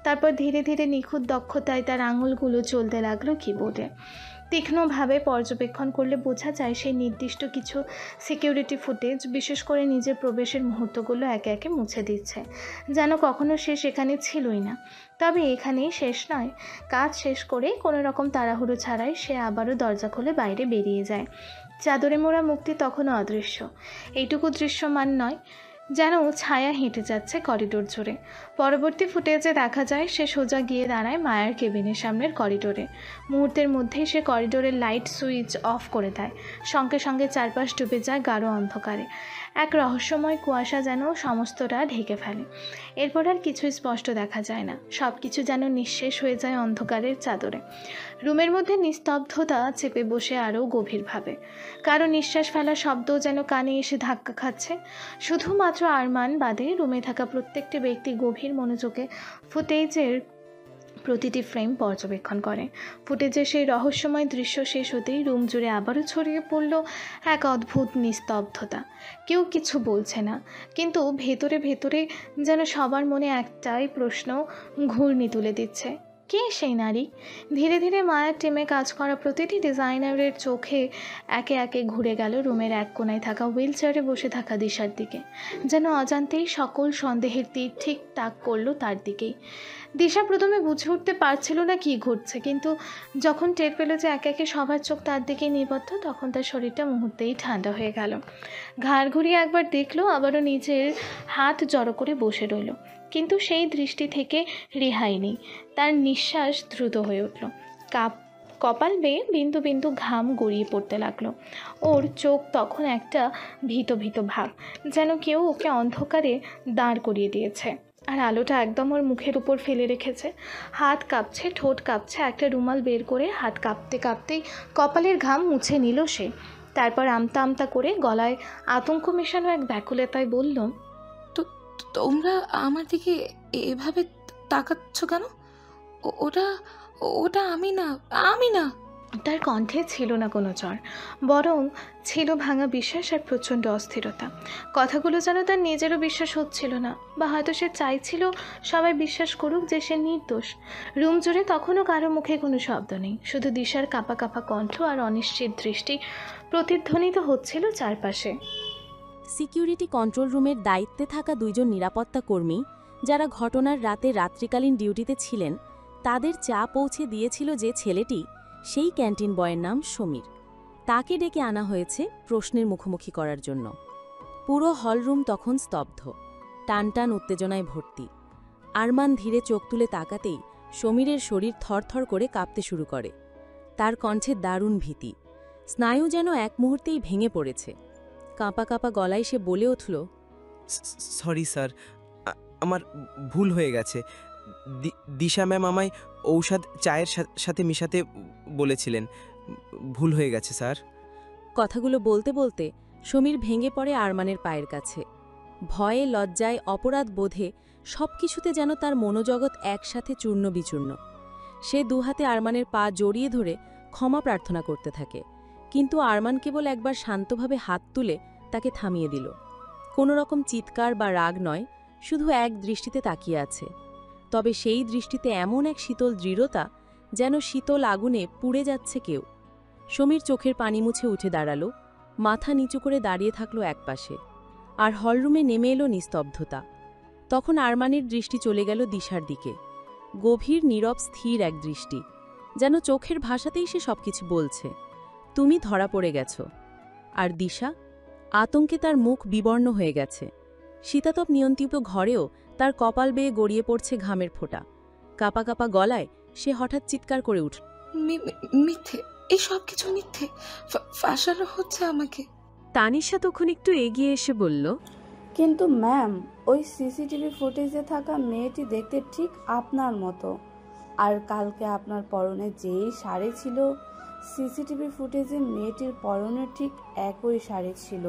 তারপর ধীরে ধীরে নিখুঁত দক্ষতায় তার আঙুলগুলো চলতে লাগলো কিবোর্ডে। তীক্ষ্ণভাবে পর্যবেক্ষণ করলে বোঝা যায় সেই নির্দিষ্ট কিছু সিকিউরিটি ফুটেজ, বিশেষ করে নিজের প্রবেশের মুহূর্তগুলো একে একে মুছে দিচ্ছে, যেন কখনো সে সেখানে ছিলই না। তবে এখানেই শেষ নয়। কাজ শেষ করে কোনো রকম তাড়াহুড়ো ছাড়াই সে আবারও দরজা খুলে বাইরে বেরিয়ে যায়। চাদরে মোড়া মুখটি তখনও অদৃশ্য, এইটুকু দৃশ্যমান নয়, যেন ছায়া হেঁটে যাচ্ছে করিডোর জুড়ে। পরবর্তী ফুটেজে দেখা যায় সে সোজা গিয়ে দাঁড়ায় মায়ার কেবিনের সামনের করিডোরে। মুহূর্তের মধ্যেই সে করিডোরের লাইট সুইচ অফ করে দেয়। সঙ্গে সঙ্গে চারপাশ ডুবে যায় গাঢ় অন্ধকারে। এক রহস্যময় কুয়াশা যেন সমস্তটা ঢেকে ফেলে। এরপর আর কিছুই স্পষ্ট দেখা যায় না, সব কিছু যেন নিঃশেষ হয়ে যায় অন্ধকারের চাদরে। রুমের মধ্যে নিস্তব্ধতা চেপে বসে আরও গভীরভাবে। কারো নিঃশ্বাস ফেলার শব্দও যেন কানে এসে ধাক্কা খাচ্ছে। শুধুমাত্র আরমান বাদে রুমে থাকা প্রত্যেকটি ব্যক্তি গভীর মনোযোগে ফুটেজের প্রতিটি ফ্রেম পর্যবেক্ষণ করে। ফুটেজের সেই রহস্যময় দৃশ্য শেষ হতেই রুম জুড়ে আবারও ছড়িয়ে পড়ল এক অদ্ভুত নিস্তব্ধতা। কেউ কিছু বলছে না, কিন্তু ভেতরে ভেতরে যেন সবার মনে একটাই প্রশ্ন ঘূর্ণি তুলে দিচ্ছে, কে সেই নারী? ধীরে ধীরে মায়ার টিমে কাজ করা প্রতিটি ডিজাইনারের চোখে একে একে ঘুরে গেল রুমের এক কোণায় থাকা হুইল চেয়ারে বসে থাকা দিশার দিকে। যেন অজান্তেই সকল সন্দেহের তীর ঠিক তাক করলো তার দিকেই। দিশা প্রথমে বুঝে উঠতে পারছিল না কী ঘটছে, কিন্তু যখন টের পেল যে একে একে সবার চোখ তার দিকেই নিবদ্ধ, তখন তার শরীরটা মুহূর্তেই ঠান্ডা হয়ে গেল। ঘাড় ঘুরিয়ে একবার দেখলো, আবারও নিজের হাত জড়ো করে বসে রইল। কিন্তু সেই দৃষ্টি থেকে রেহাই নেই। তার নিঃশ্বাস দ্রুত হয়ে উঠল। কপাল বেয়ে বিন্দু বিন্দু ঘাম গড়িয়ে পড়তে লাগলো। ওর চোখ তখন একটা ভীত ভীত ভাব, যেন কেউ ওকে অন্ধকারে দাঁড় করিয়ে দিয়েছে আর আলোটা একদম ওর মুখের উপর ফেলে রেখেছে। হাত কাঁপছে, ঠোঁট কাঁপছে। একটা রুমাল বের করে হাত কাঁপতে কাঁপতেই কপালের ঘাম মুছে নিল সে। তারপর আমতা আমতা করে গলায় আতঙ্ক মেশানো এক ব্যাকুলতায় বলল, তোমরা আমার দিকে এভাবে তাকাচ্ছ কেন? ওটা ওটা আমি না। তার কণ্ঠে ছিল না কোনো জ্বর, বরং ছিল ভাঙা বিশ্বাস আর প্রচণ্ড অস্থিরতা। কথাগুলো যেন তার নিজেরও বিশ্বাস হচ্ছিল না, বা হয়তো সে চাইছিল সবাই বিশ্বাস করুক যে সে নির্দোষ। রুম জুড়ে তখনও কারো মুখে কোনো শব্দ নেই, শুধু দিশার কাঁপা কাঁপা কণ্ঠ আর অনিশ্চিত দৃষ্টি প্রতিধ্বনিত হচ্ছিল চারপাশে। সিকিউরিটি কন্ট্রোল রুমের দায়িত্বে থাকা 2 জন নিরাপত্তা কর্মী, যারা ঘটনার রাতে রাত্রিকালীন ডিউটিতে ছিলেন, তাদের চা পৌঁছে দিয়েছিল যে ছেলেটি, সেই ক্যান্টিন বয়ের নাম সমীর। তাকে ডেকে আনা হয়েছে প্রশ্নের মুখোমুখি করার জন্য। পুরো হলরুম তখন স্তব্ধ, টানটান উত্তেজনায় ভর্তি। আরমান ধীরে চোখ তুলে তাকাতেই সমীরের শরীর থরথর করে কাঁপতে শুরু করে। তার কণ্ঠে দারুণ ভীতি, স্নায়ু যেন এক মুহূর্তেই ভেঙে পড়েছে। কাঁপা কাঁপা গলায় সে বলে উঠল, সরি স্যার, আমার ভুল হয়ে গেছে। দিশা ম্যাম আমায় ঔষধ চায়ের সাথে মিশাতে বলেছিলেন। ভুল হয়ে গেছে স্যার। কথাগুলো বলতে বলতে সমীর ভেঙে পড়ে আরমানের পায়ের কাছে। ভয়ে, লজ্জায়, অপরাধ বোধে সবকিছুতে যেন তার মনোজগৎ একসাথে চূর্ণ বিচূর্ণ। সে দুহাতে আরমানের পা জড়িয়ে ধরে ক্ষমা প্রার্থনা করতে থাকে, কিন্তু আরমান কেবল একবার শান্তভাবে হাত তুলে তাকে থামিয়ে দিল। কোনো রকম চিৎকার বা রাগ নয়, শুধু এক দৃষ্টিতে তাকিয়ে আছে। তবে সেই দৃষ্টিতে এমন এক শীতল দৃঢ়তা, যেন শীতল আগুনে পুড়ে যাচ্ছে কেউ। সমীর চোখের পানি মুছে উঠে দাঁড়ালো, মাথা নিচু করে দাঁড়িয়ে থাকল একপাশে। আর হলরুমে নেমে এলো নিস্তব্ধতা। তখন আরমানের দৃষ্টি চলে গেল দিশার দিকে। গভীর, নীরব, স্থির এক দৃষ্টি, যেন চোখের ভাষাতেই সে সবকিছু বলছে। তুমি ধরা পড়ে গেছ। আর দিশা? আতঙ্কে তার মুখ বিবর্ণ হয়ে গেছে। শীতাতপ নিয়ন্ত্রিত ঘরেও তার কপাল বেয়ে গড়িয়ে পড়ছে ঘামের ফোঁটা। কাঁপা কাঁপা গলায় সে হঠাৎ চিৎকার করে উঠল, মিথ্যে, এই সব কিছু মিথ্যে, ফাঁসানো হচ্ছে আমাকে। তানিশা তখন একটু এগিয়ে এসে বলল, কিন্তু ম্যাম, ওই সিসিটিভি ফুটেজে থাকা মেয়েটি দেখতে ঠিক আপনার মতো। আর কালকে আপনার পরনে যেই শাড়ি ছিল, সিসিটিভি ফুটেজে মেয়েটির পরনে ঠিক একই শাড়ি ছিল।